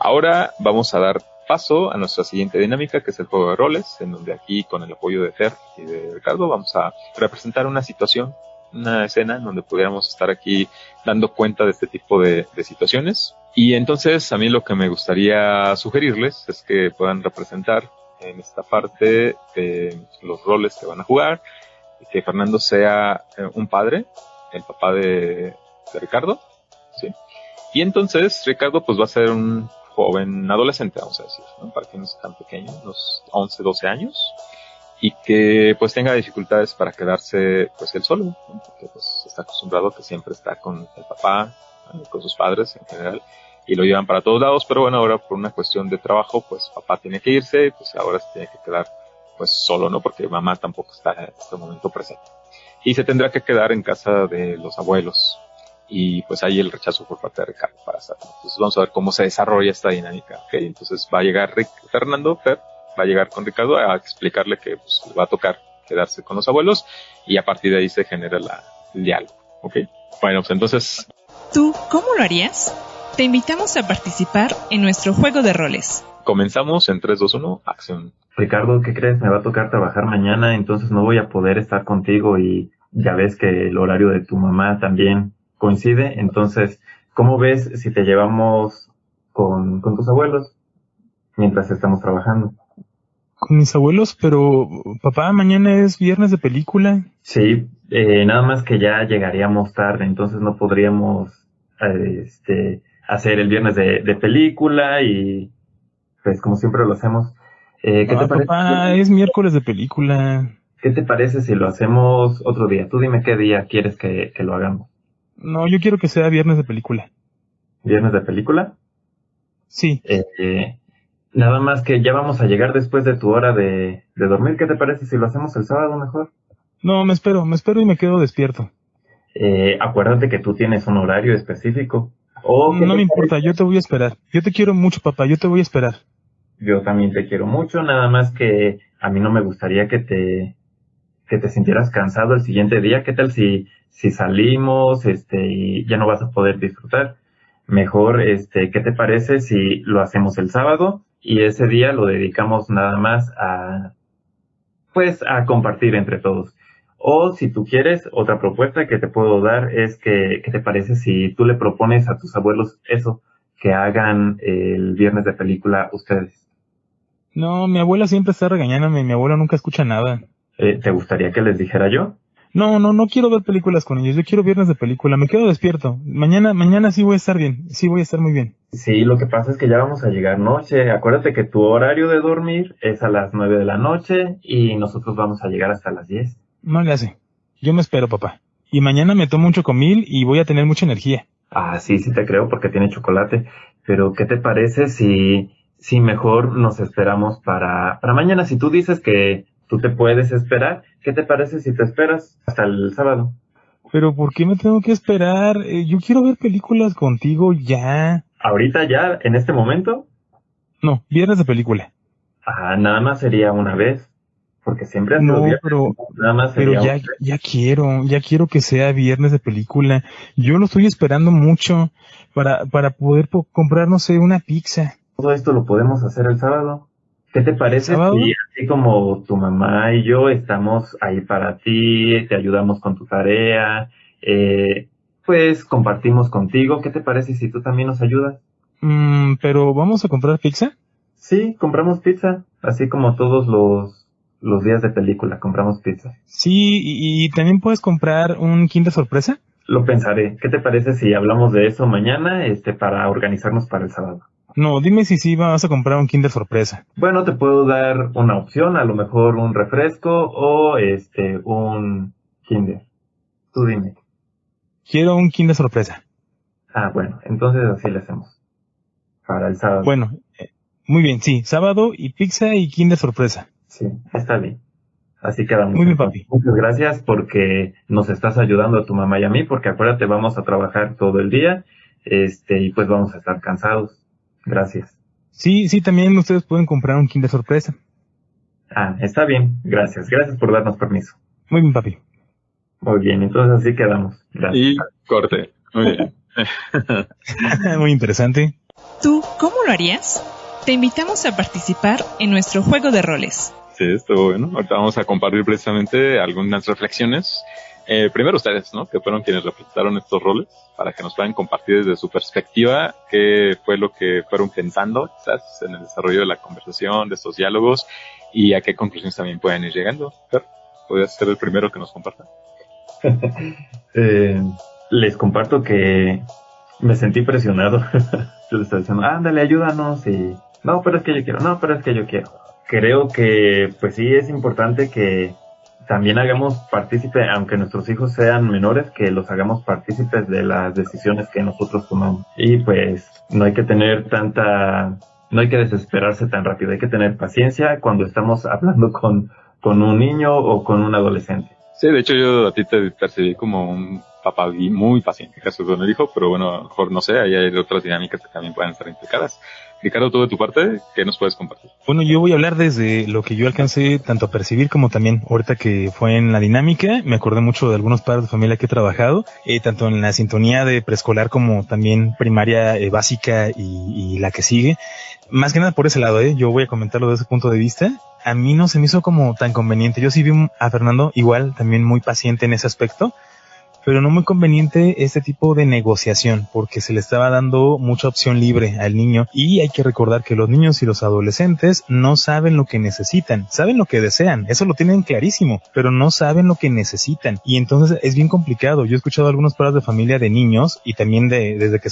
Speaker 3: Ahora vamos a dar paso a nuestra siguiente dinámica, que es el juego de roles, en donde aquí con el apoyo de Fer y de Ricardo vamos a representar una situación, una escena en donde pudiéramos estar aquí dando cuenta de este tipo de situaciones. Y entonces a mí lo que me gustaría sugerirles es que puedan representar en esta parte los roles que van a jugar, y que Fernando sea un padre, el papá de Ricardo, ¿sí? Y entonces Ricardo pues va a ser un joven adolescente, vamos a decir, ¿no? Para que no sea tan pequeño, unos 11, 12 años, y que pues tenga dificultades para quedarse pues él solo, ¿no? Porque pues está acostumbrado a que siempre está con el papá, ¿no? Con sus padres en general, y lo llevan para todos lados, pero bueno, ahora por una cuestión de trabajo pues papá tiene que irse, y pues ahora se tiene que quedar pues solo, ¿no? Porque mamá tampoco está en este momento presente, y se tendrá que quedar en casa de los abuelos. Y pues ahí el rechazo por parte de Ricardo para hacerlo. Entonces vamos a ver cómo se desarrolla esta dinámica. Okay, entonces va a llegar Fernando, Fer, va a llegar con Ricardo a explicarle que pues, le va a tocar quedarse con los abuelos, y a partir de ahí se genera el diálogo. ¿Okay? Bueno, pues entonces...
Speaker 1: ¿Tú cómo lo harías? Te invitamos a participar en nuestro juego de roles.
Speaker 3: Comenzamos en 3, 2, 1, acción.
Speaker 5: Ricardo, ¿qué crees? Me va a tocar trabajar mañana, entonces no voy a poder estar contigo, y ya ves que el horario de tu mamá también coincide. Entonces, ¿cómo ves si te llevamos con tus abuelos mientras estamos trabajando?
Speaker 4: Con mis abuelos, pero papá, mañana es viernes de película.
Speaker 5: Sí, nada más que ya llegaríamos tarde, entonces no podríamos hacer el viernes de película, y pues como siempre lo hacemos. ¿Qué te parece?
Speaker 4: Papá, es miércoles de película.
Speaker 5: ¿Qué te parece si lo hacemos otro día? Tú dime qué día quieres que lo hagamos.
Speaker 4: No, yo quiero que sea viernes de película.
Speaker 5: ¿Viernes de película?
Speaker 4: Sí.
Speaker 5: Nada más que ya vamos a llegar después de tu hora de dormir. ¿Qué te parece si lo hacemos el sábado mejor?
Speaker 4: No, me espero y me quedo despierto.
Speaker 5: Acuérdate que tú tienes un horario específico.
Speaker 4: No me importa, yo te voy a esperar. Yo te quiero mucho, papá, yo te voy a esperar.
Speaker 5: Yo también te quiero mucho, nada más que a mí no me gustaría que te sintieras cansado el siguiente día. ¿Qué tal si salimos, y ya no vas a poder disfrutar? Mejor, ¿qué te parece si lo hacemos el sábado y ese día lo dedicamos nada más a compartir entre todos? O si tú quieres, otra propuesta que te puedo dar es ¿qué te parece si tú le propones a tus abuelos eso, que hagan el viernes de película ustedes?
Speaker 4: No, mi abuela siempre está regañándome, mi abuela nunca escucha nada.
Speaker 5: ¿Te gustaría que les dijera yo?
Speaker 4: No quiero ver películas con ellos, yo quiero viernes de película, me quedo despierto. Mañana sí voy a estar bien, sí voy a estar muy bien.
Speaker 5: Sí, lo que pasa es que ya vamos a llegar noche. Acuérdate que tu horario de dormir es a las 9 de la noche y nosotros vamos a llegar hasta las 10.
Speaker 4: No le hace, yo me espero, papá. Y mañana me tomo un chocomil y voy a tener mucha energía.
Speaker 5: Ah, sí te creo porque tiene chocolate. Pero ¿qué te parece si mejor nos esperamos para mañana? Si tú dices que tú te puedes esperar, ¿qué te parece si te esperas hasta el sábado?
Speaker 4: Pero ¿por qué me tengo que esperar? Yo quiero ver películas contigo ya.
Speaker 5: ¿Ahorita ya? ¿En este momento?
Speaker 4: No, viernes de película.
Speaker 5: Ah, nada más sería una vez. Porque siempre ha sido viernes.
Speaker 4: Pero
Speaker 5: nada más sería
Speaker 4: ya quiero que sea viernes de película. Yo lo estoy esperando mucho para poder comprar, no sé, una pizza.
Speaker 5: Todo esto lo podemos hacer el sábado. ¿Qué te parece si así como tu mamá y yo estamos ahí para ti, te ayudamos con tu tarea, pues compartimos contigo? ¿Qué te parece si tú también nos ayudas?
Speaker 4: ¿Pero vamos a comprar pizza?
Speaker 5: Sí, compramos pizza, así como todos los días de película, compramos pizza.
Speaker 4: Sí, y también puedes comprar un Kinder Sorpresa.
Speaker 5: Lo pensaré. ¿Qué te parece si hablamos de eso mañana, para organizarnos para el sábado?
Speaker 4: No, dime si sí vas a comprar un Kinder sorpresa.
Speaker 5: Bueno, te puedo dar una opción, a lo mejor un refresco o un Kinder. Tú dime.
Speaker 4: Quiero un Kinder sorpresa.
Speaker 5: Ah, bueno, entonces así le hacemos. Para el sábado.
Speaker 4: Bueno, muy bien, sí, sábado y pizza y Kinder sorpresa.
Speaker 5: Sí, está bien. Así quedamos.
Speaker 4: Muy bien, papi.
Speaker 5: Muchas gracias porque nos estás ayudando a tu mamá y a mí, porque acuérdate, vamos a trabajar todo el día, y pues vamos a estar cansados. Gracias.
Speaker 4: Sí, también ustedes pueden comprar un Kinder sorpresa.
Speaker 5: Ah, está bien. Gracias. Gracias por darnos permiso.
Speaker 4: Muy bien, papi.
Speaker 5: Muy bien, entonces así quedamos. Gracias.
Speaker 3: Y corte. Muy bien.
Speaker 4: Muy interesante.
Speaker 1: ¿Tú cómo lo harías? Te invitamos a participar en nuestro juego de roles.
Speaker 3: Sí, estuvo bueno. Ahorita vamos a compartir precisamente algunas reflexiones. Primero ustedes, ¿no? Que fueron quienes representaron estos roles, para que nos puedan compartir desde su perspectiva qué fue lo que fueron pensando, quizás, en el desarrollo de la conversación, de estos diálogos, y a qué conclusiones también pueden ir llegando. Fer, ¿podrías ser el primero que nos comparta?
Speaker 5: Les comparto que me sentí presionado. Yo les estaba diciendo, ándale, ayúdanos, y no, pero es que yo quiero, no, pero es que yo quiero. Creo que, pues sí, es importante que también hagamos partícipe, aunque nuestros hijos sean menores, que los hagamos partícipes de las decisiones que nosotros tomamos. Y pues no hay que desesperarse tan rápido, hay que tener paciencia cuando estamos hablando con un niño o con un adolescente.
Speaker 3: Sí, de hecho yo a ti te percibí como un papá muy paciente, caso con el hijo, pero bueno, a lo mejor no sé, ahí hay otras dinámicas que también pueden estar implicadas. Ricardo, tú de tu parte, ¿qué nos puedes compartir?
Speaker 4: Bueno, yo voy a hablar desde lo que yo alcancé tanto a percibir como también ahorita que fue en la dinámica. Me acordé mucho de algunos padres de familia que he trabajado, tanto en la sintonía de preescolar como también primaria básica y la que sigue. Más que nada por ese lado, yo voy a comentarlo desde ese punto de vista. A mí no se me hizo como tan conveniente. Yo sí vi a Fernando igual, también muy paciente en ese aspecto, pero no muy conveniente este tipo de negociación, porque se le estaba dando mucha opción libre al niño, y hay que recordar que los niños y los adolescentes no saben lo que necesitan, saben lo que desean, eso lo tienen clarísimo, pero no saben lo que necesitan, y entonces es bien complicado. Yo he escuchado algunos padres de familia de niños, y también desde que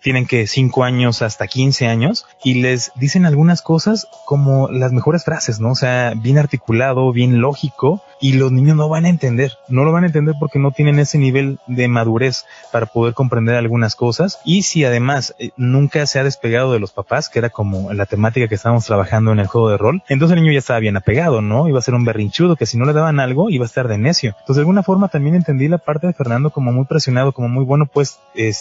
Speaker 4: tienen que 5 años hasta 15 años, y les dicen algunas cosas como las mejores frases, ¿no? O sea, bien articulado, bien lógico, y los niños no lo van a entender porque no tienen ese nivel de madurez para poder comprender algunas cosas. Y si además nunca se ha despegado de los papás, que era como la temática que estábamos trabajando en el juego de rol, entonces el niño ya estaba bien apegado, ¿no? Iba a ser un berrinchudo que si no le daban algo iba a estar de necio. Entonces de alguna forma también entendí la parte de Fernando como muy presionado, como muy bueno, pues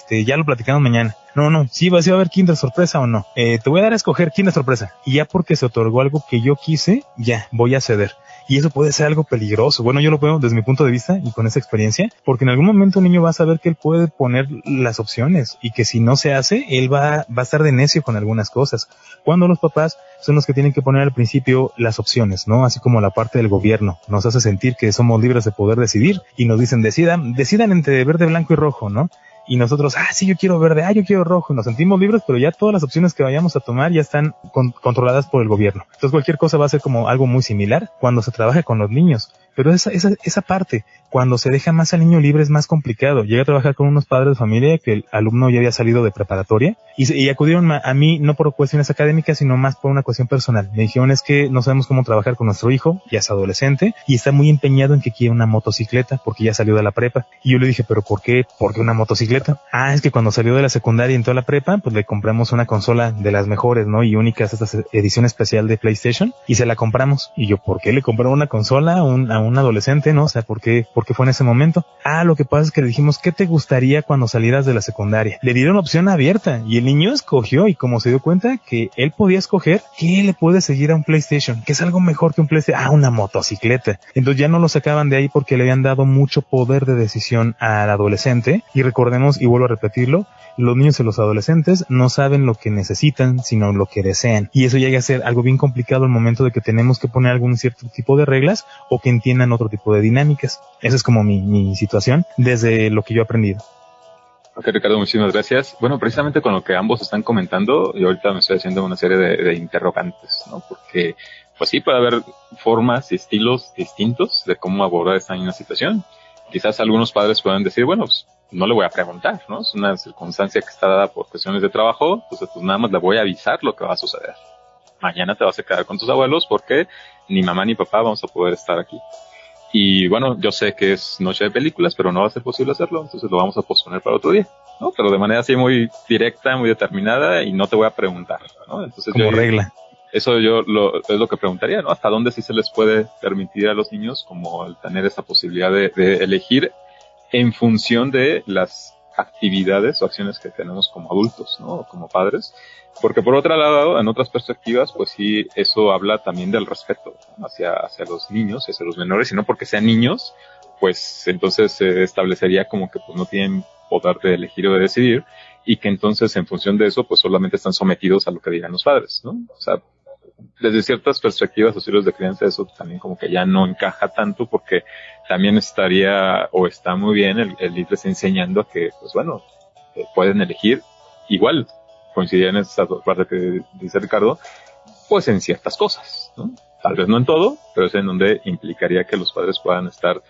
Speaker 4: ya lo platicamos mañana. No, sí va a haber Kinder sorpresa o no. Te voy a dar a escoger Kinder sorpresa. Y ya porque se otorgó algo que yo quise, ya voy a ceder. Y eso puede ser algo peligroso. Bueno, yo lo veo desde mi punto de vista y con esa experiencia, porque en algún momento un niño va a saber que él puede poner las opciones y que si no se hace, él va a estar de necio con algunas cosas. Cuando los papás son los que tienen que poner al principio las opciones, ¿no? Así como la parte del gobierno nos hace sentir que somos libres de poder decidir y nos dicen decidan entre verde, blanco y rojo, ¿no? Y nosotros, sí, yo quiero verde, yo quiero rojo, y nos sentimos libres, pero ya todas las opciones que vayamos a tomar ya están controladas por el gobierno. Entonces cualquier cosa va a ser como algo muy similar cuando se trabaja con los niños. Pero esa parte, cuando se deja más al niño libre, es más complicado. Llegué a trabajar con unos padres de familia que el alumno ya había salido de preparatoria y acudieron a mí no por cuestiones académicas, sino más por una cuestión personal. Me dijeron, es que no sabemos cómo trabajar con nuestro hijo, ya es adolescente, y está muy empeñado en que quiere una motocicleta porque ya salió de la prepa. Y yo le dije, ¿pero por qué? ¿Por qué una motocicleta? Es que cuando salió de la secundaria y entró a la prepa, pues le compramos una consola de las mejores, ¿no? Y únicas, esta edición especial de PlayStation, y se la compramos. Y yo, ¿por qué le compraron una consola a un adolescente, no? O sea, ¿por qué fue en ese momento? Lo que pasa es que le dijimos, ¿qué te gustaría cuando salieras de la secundaria? Le dieron opción abierta y el niño escogió, y como se dio cuenta que él podía escoger, ¿qué le puede seguir a un PlayStation? ¿Qué es algo mejor que un PlayStation? Una motocicleta. Entonces ya no lo sacaban de ahí porque le habían dado mucho poder de decisión al adolescente. Y recordemos, y vuelvo a repetirlo, los niños y los adolescentes no saben lo que necesitan, sino lo que desean. Y eso llega a ser algo bien complicado al momento de que tenemos que poner algún cierto tipo de reglas o que entiendan otro tipo de dinámicas. Esa es como mi situación desde lo que yo he aprendido.
Speaker 3: Ok, Ricardo, muchísimas gracias. Bueno, precisamente con lo que ambos están comentando, yo ahorita me estoy haciendo una serie de interrogantes, ¿no? Porque, pues sí, puede haber formas y estilos distintos de cómo abordar esta misma situación. quizás algunos padres puedan decir, bueno, pues no le voy a preguntar, ¿no? Es una circunstancia que está dada por cuestiones de trabajo, entonces pues nada más le voy a avisar lo que va a suceder. Mañana te vas a quedar con tus abuelos porque ni mamá ni papá vamos a poder estar aquí. Y bueno, yo sé que es noche de películas, pero no va a ser posible hacerlo, entonces lo vamos a posponer para otro día, ¿no? Pero de manera así muy directa, muy determinada, y no te voy a preguntar, ¿no? Entonces
Speaker 4: como regla.
Speaker 3: Eso es lo que preguntaría, ¿no? ¿Hasta dónde sí se les puede permitir a los niños como el tener esa posibilidad de elegir en función de las actividades o acciones que tenemos como adultos, ¿no? O como padres? Porque por otro lado, en otras perspectivas, pues sí, eso habla también del respeto, ¿no? hacia los niños, hacia los menores, y no porque sean niños, pues entonces se establecería como que pues no tienen poder de elegir o de decidir, y que entonces en función de eso, pues solamente están sometidos a lo que digan los padres, ¿no? O sea, desde ciertas perspectivas o estilos de crianza, eso también como que ya no encaja tanto, porque también estaría o está muy bien el irles enseñando a que, pues bueno, pueden elegir igual, coincidir en esa parte que dice Ricardo, pues en ciertas cosas, ¿no? Tal vez no en todo, pero es en donde implicaría que los padres puedan estar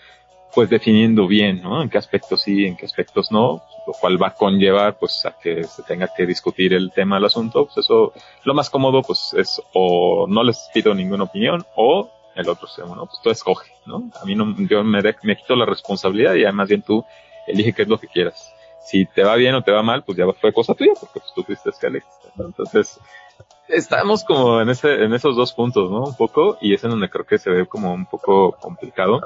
Speaker 3: pues definiendo bien, ¿no? En qué aspectos sí, en qué aspectos no, lo cual va a conllevar pues a que se tenga que discutir el tema del asunto. Pues eso, lo más cómodo pues es o no les pido ninguna opinión o el otro extremo, ¿no? Pues tú escoge, ¿no? A mí no, yo me quito la responsabilidad y además bien tú elige qué es lo que quieras. Si te va bien o te va mal, pues ya fue cosa tuya, porque pues tú fuiste que elegiste, ¿no? Entonces, estamos como en esos dos puntos, ¿no? Un poco, y es en donde creo que se ve como un poco complicado,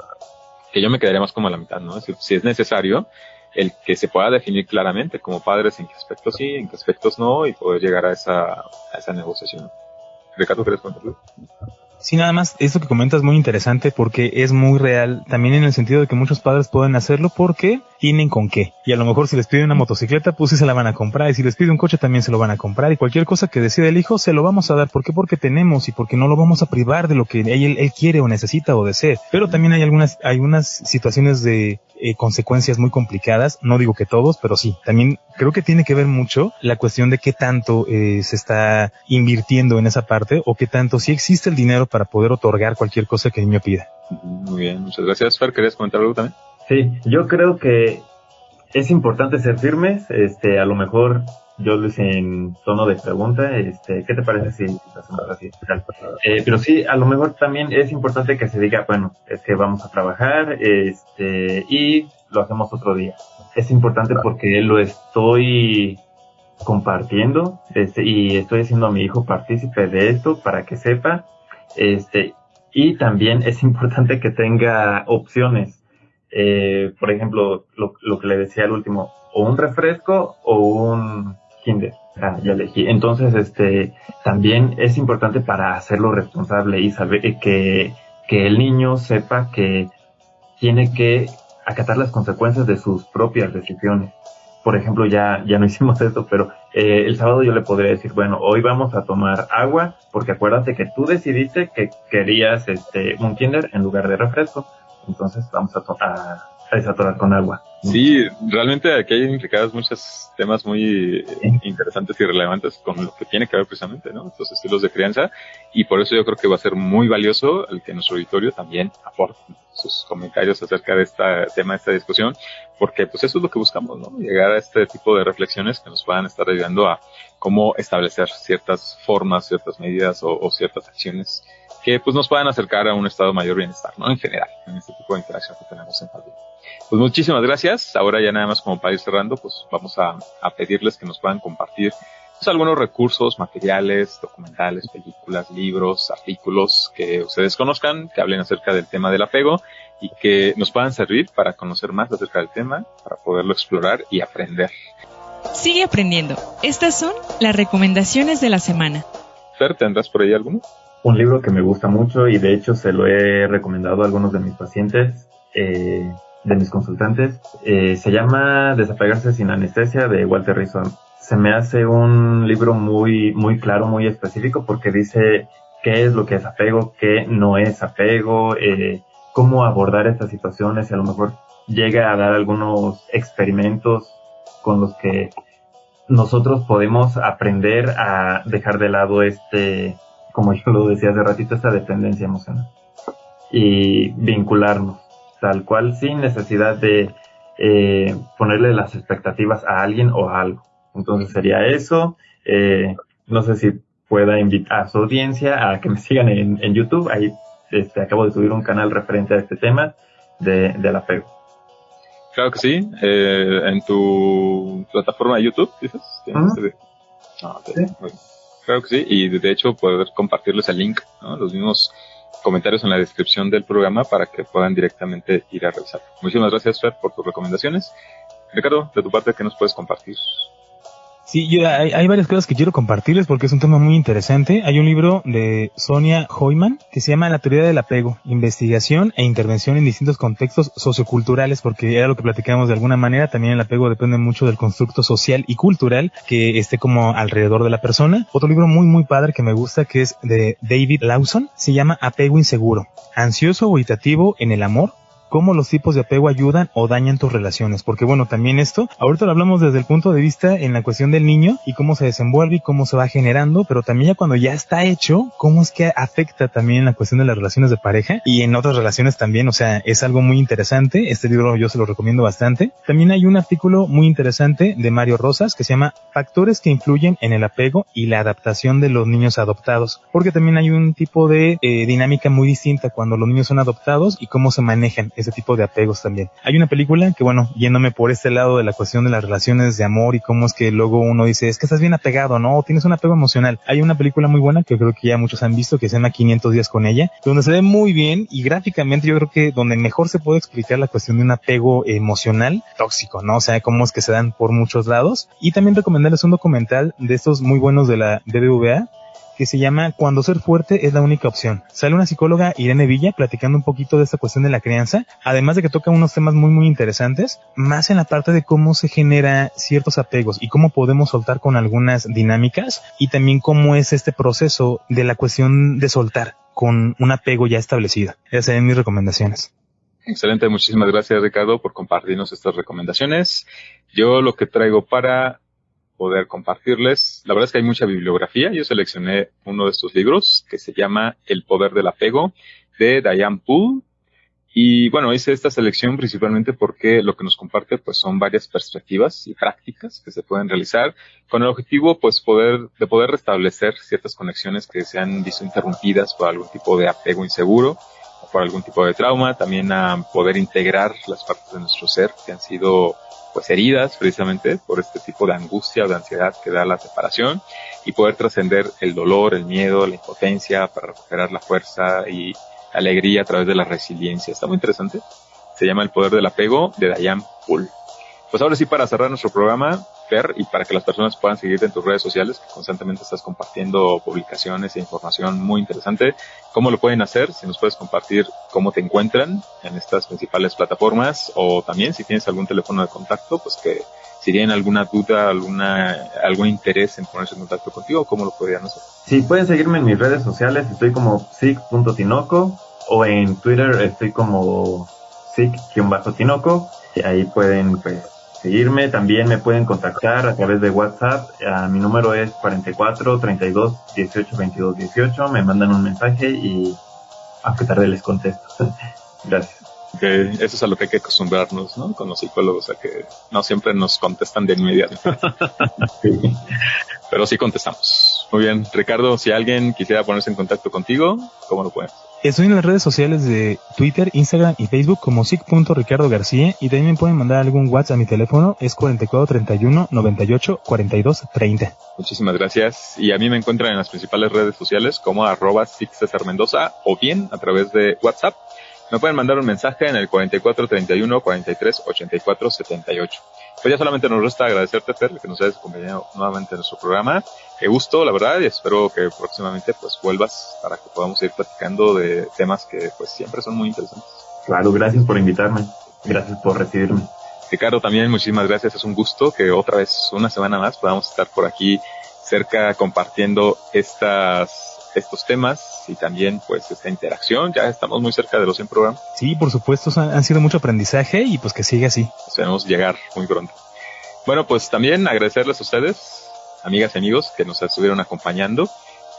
Speaker 3: que yo me quedaría más como a la mitad, ¿no? Si es necesario, el que se pueda definir claramente como padres en qué aspectos sí, en qué aspectos no, y poder llegar a esa negociación. Ricardo, ¿quieres contarlo?
Speaker 4: Sí, nada más, esto que comentas es muy interesante porque es muy real, también en el sentido de que muchos padres pueden hacerlo porque tienen con qué. Y a lo mejor si les piden una motocicleta, pues sí se la van a comprar, y si les pide un coche también se lo van a comprar, y cualquier cosa que decida el hijo se lo vamos a dar. ¿Por qué? Porque tenemos, y porque no lo vamos a privar de lo que él quiere o necesita o desee. Pero también hay algunas situaciones de consecuencias muy complicadas, no digo que todos, pero sí, también creo que tiene que ver mucho la cuestión de qué tanto se está invirtiendo en esa parte, o qué tanto sí existe el dinero para poder otorgar cualquier cosa que el niño pida.
Speaker 3: Muy bien, muchas gracias. Fer, ¿querías comentar algo también?
Speaker 5: Sí, yo creo que es importante ser firmes, a lo mejor yo lo hice en tono de pregunta, ¿qué te parece si lo hacemos así? Pero sí, a lo mejor también es importante que se diga, bueno, es que vamos a trabajar, y lo hacemos otro día. Es importante porque lo estoy compartiendo, y estoy haciendo a mi hijo partícipe de esto para que sepa, y también es importante que tenga opciones. Por ejemplo, lo que le decía al último, o un refresco o un Kinder. Ya elegí. Entonces, también es importante para hacerlo responsable y saber que el niño sepa que tiene que acatar las consecuencias de sus propias decisiones. Por ejemplo, ya no hicimos esto, pero el sábado yo le podría decir, bueno, hoy vamos a tomar agua, porque acuérdate que tú decidiste que querías un Kinder en lugar de refresco. Entonces vamos a desatorar con agua.
Speaker 3: Sí, realmente aquí hay implicados muchos temas muy interesantes y relevantes con lo que tiene que ver precisamente, ¿no? Estos estilos de crianza, y por eso yo creo que va a ser muy valioso el que nuestro auditorio también aporte sus comentarios acerca de este tema, de esta discusión, porque pues eso es lo que buscamos, ¿no? Llegar a este tipo de reflexiones que nos puedan estar ayudando a cómo establecer ciertas formas, ciertas medidas o ciertas acciones que pues nos puedan acercar a un estado de mayor bienestar, ¿no? En general, en este tipo de interacción que tenemos en familia. Pues muchísimas gracias. Ahora ya nada más como para ir cerrando, pues vamos a pedirles que nos puedan compartir pues algunos recursos, materiales, documentales, películas, libros, artículos que ustedes conozcan, que hablen acerca del tema del apego y que nos puedan servir para conocer más acerca del tema, para poderlo explorar y aprender.
Speaker 1: Sigue aprendiendo. Estas son las recomendaciones de la semana.
Speaker 3: Fer, ¿tendrás por ahí alguno?
Speaker 5: Un libro que me gusta mucho y de hecho se lo he recomendado a algunos de mis pacientes, de mis consultantes, se llama Desapegarse sin anestesia, de Walter Rizzo. Se me hace un libro muy, muy claro, muy específico, porque dice qué es lo que es apego, qué no es apego, cómo abordar estas situaciones, y a lo mejor llega a dar algunos experimentos con los que nosotros podemos aprender a dejar de lado como yo lo decía hace ratito, esta dependencia emocional y vincularnos tal cual, sin necesidad de ponerle las expectativas a alguien o a algo. Entonces sería eso. No sé si pueda invitar a su audiencia a que me sigan en YouTube. Ahí acabo de subir un canal referente a este tema del apego.
Speaker 3: Claro que sí. En tu plataforma de YouTube, ¿dices? Sí. Claro que sí. Y de hecho poder compartirles el link, ¿no? Los mismos comentarios en la descripción del programa para que puedan directamente ir a revisar. Muchísimas gracias, Fer, por tus recomendaciones. Ricardo, de tu parte, ¿qué nos puedes compartir?
Speaker 4: Sí, hay varias cosas que quiero compartirles porque es un tema muy interesante. Hay un libro de Sonia Hoyman que se llama La teoría del apego, investigación e intervención en distintos contextos socioculturales, porque era lo que platicamos de alguna manera. También el apego depende mucho del constructo social y cultural que esté como alrededor de la persona. Otro libro muy muy padre que me gusta, que es de David Lawson, se llama Apego inseguro, ansioso o evitativo en el amor, cómo los tipos de apego ayudan o dañan tus relaciones, porque bueno, también esto, ahorita lo hablamos desde el punto de vista en la cuestión del niño y cómo se desenvuelve y cómo se va generando, pero también ya cuando ya está hecho, cómo es que afecta también en la cuestión de las relaciones de pareja y en otras relaciones también, o sea, es algo muy interesante. Este libro yo se lo recomiendo bastante. También hay un artículo muy interesante de Mario Rosas que se llama Factores que influyen en el apego y la adaptación de los niños adoptados, porque también hay un tipo de dinámica muy distinta cuando los niños son adoptados y cómo se manejan ese tipo de apegos también. Hay una película que, bueno, yéndome por este lado de la cuestión de las relaciones de amor y cómo es que luego uno dice, es que estás bien apegado, ¿no? O tienes un apego emocional. Hay una película muy buena que creo que ya muchos han visto que se llama 500 días con ella, donde se ve muy bien y gráficamente yo creo que donde mejor se puede explicar la cuestión de un apego emocional tóxico, ¿no? O sea, cómo es que se dan por muchos lados. Y también recomendarles un documental de estos muy buenos de la BBVA que se llama Cuando ser fuerte es la única opción. Sale una psicóloga, Irene Villa, platicando un poquito de esta cuestión de la crianza, además de que toca unos temas muy muy interesantes, más en la parte de cómo se genera ciertos apegos y cómo podemos soltar con algunas dinámicas y también cómo es este proceso de la cuestión de soltar con un apego ya establecido. Esas serían mis recomendaciones.
Speaker 3: Excelente, muchísimas gracias, Ricardo, por compartirnos estas recomendaciones. Yo lo que traigo para poder compartirles, la verdad es que hay mucha bibliografía. Yo seleccioné uno de estos libros que se llama El poder del apego, de Diane Poole. Y bueno, hice esta selección principalmente porque lo que nos comparte pues son varias perspectivas y prácticas que se pueden realizar con el objetivo pues de poder restablecer ciertas conexiones que se han visto interrumpidas por algún tipo de apego inseguro o por algún tipo de trauma, también a poder integrar las partes de nuestro ser que han sido pues heridas precisamente por este tipo de angustia o de ansiedad que da la separación y poder trascender el dolor, el miedo, la impotencia para recuperar la fuerza y la alegría a través de la resiliencia. Está muy interesante. Se llama El poder del apego, de Diane Poole. Pues ahora sí, para cerrar nuestro programa, Fer, y para que las personas puedan seguirte en tus redes sociales, que constantemente estás compartiendo publicaciones e información muy interesante, ¿cómo lo pueden hacer? Si nos puedes compartir cómo te encuentran en estas principales plataformas, o también si tienes algún teléfono de contacto, pues que si tienen alguna duda, algún interés en ponerse en contacto contigo, ¿cómo lo podrían hacer?
Speaker 5: Sí, pueden seguirme en mis redes sociales, estoy como sig.tinoco, o en Twitter estoy como sig-tinoco, y ahí pueden pues seguirme. También me pueden contactar a través de WhatsApp. Mi número es 44 32 18 22 18. Me mandan un mensaje y aunque tarde les contesto. Gracias.
Speaker 3: Que eso es a lo que hay que acostumbrarnos, ¿no? Con los psicólogos, a que no siempre nos contestan de inmediato.
Speaker 5: Sí.
Speaker 3: Pero sí contestamos. Muy bien, Ricardo, si alguien quisiera ponerse en contacto contigo, ¿cómo lo pueden?
Speaker 4: Estoy en las redes sociales de Twitter, Instagram y Facebook como sig.ricardogarcía y también me pueden mandar algún WhatsApp a mi teléfono, es 4431 98 42 30.
Speaker 3: Muchísimas gracias. Y a mí me encuentran en las principales redes sociales como @sigcesarmendoza o bien a través de WhatsApp. Me pueden mandar un mensaje en el 4431 43 84 78. Pues ya solamente nos resta agradecerte, Fer, que nos hayas acompañado nuevamente en nuestro programa. Qué gusto, la verdad, y espero que próximamente pues vuelvas para que podamos ir platicando de temas que pues siempre son muy interesantes.
Speaker 5: Claro, gracias por invitarme. Gracias por recibirme.
Speaker 3: Ricardo, también muchísimas gracias. Es un gusto que otra vez, una semana más, podamos estar por aquí cerca compartiendo estos temas y también pues esta interacción. Ya estamos muy cerca de los 100 programas.
Speaker 4: Sí, por supuesto, han sido mucho aprendizaje y pues que siga así.
Speaker 3: Esperemos llegar muy pronto. Bueno, pues también agradecerles a ustedes, amigas y amigos, que nos estuvieron acompañando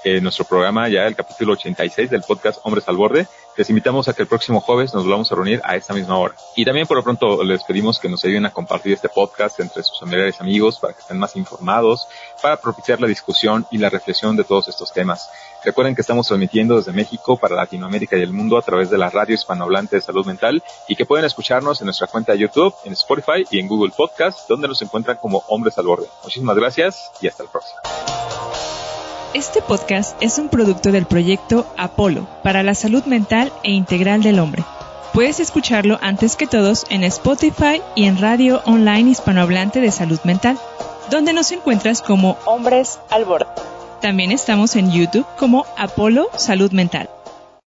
Speaker 3: en nuestro programa, ya el capítulo 86 del podcast Hombres al Borde. Les invitamos a que el próximo jueves nos volvamos a reunir a esta misma hora. Y también por lo pronto les pedimos que nos ayuden a compartir este podcast entre sus familiares y amigos para que estén más informados, para propiciar la discusión y la reflexión de todos estos temas. Recuerden que estamos transmitiendo desde México para Latinoamérica y el mundo a través de la radio hispanohablante de salud mental y que pueden escucharnos en nuestra cuenta de YouTube, en Spotify y en Google Podcast, donde nos encuentran como Hombres al Borde. Muchísimas gracias y hasta el próximo.
Speaker 1: Este podcast es un producto del proyecto Apolo para la salud mental e integral del hombre. Puedes escucharlo antes que todos en Spotify y en Radio Online Hispanohablante de Salud Mental, donde nos encuentras como
Speaker 2: Hombres al Borde.
Speaker 1: También estamos en YouTube como Apolo Salud Mental.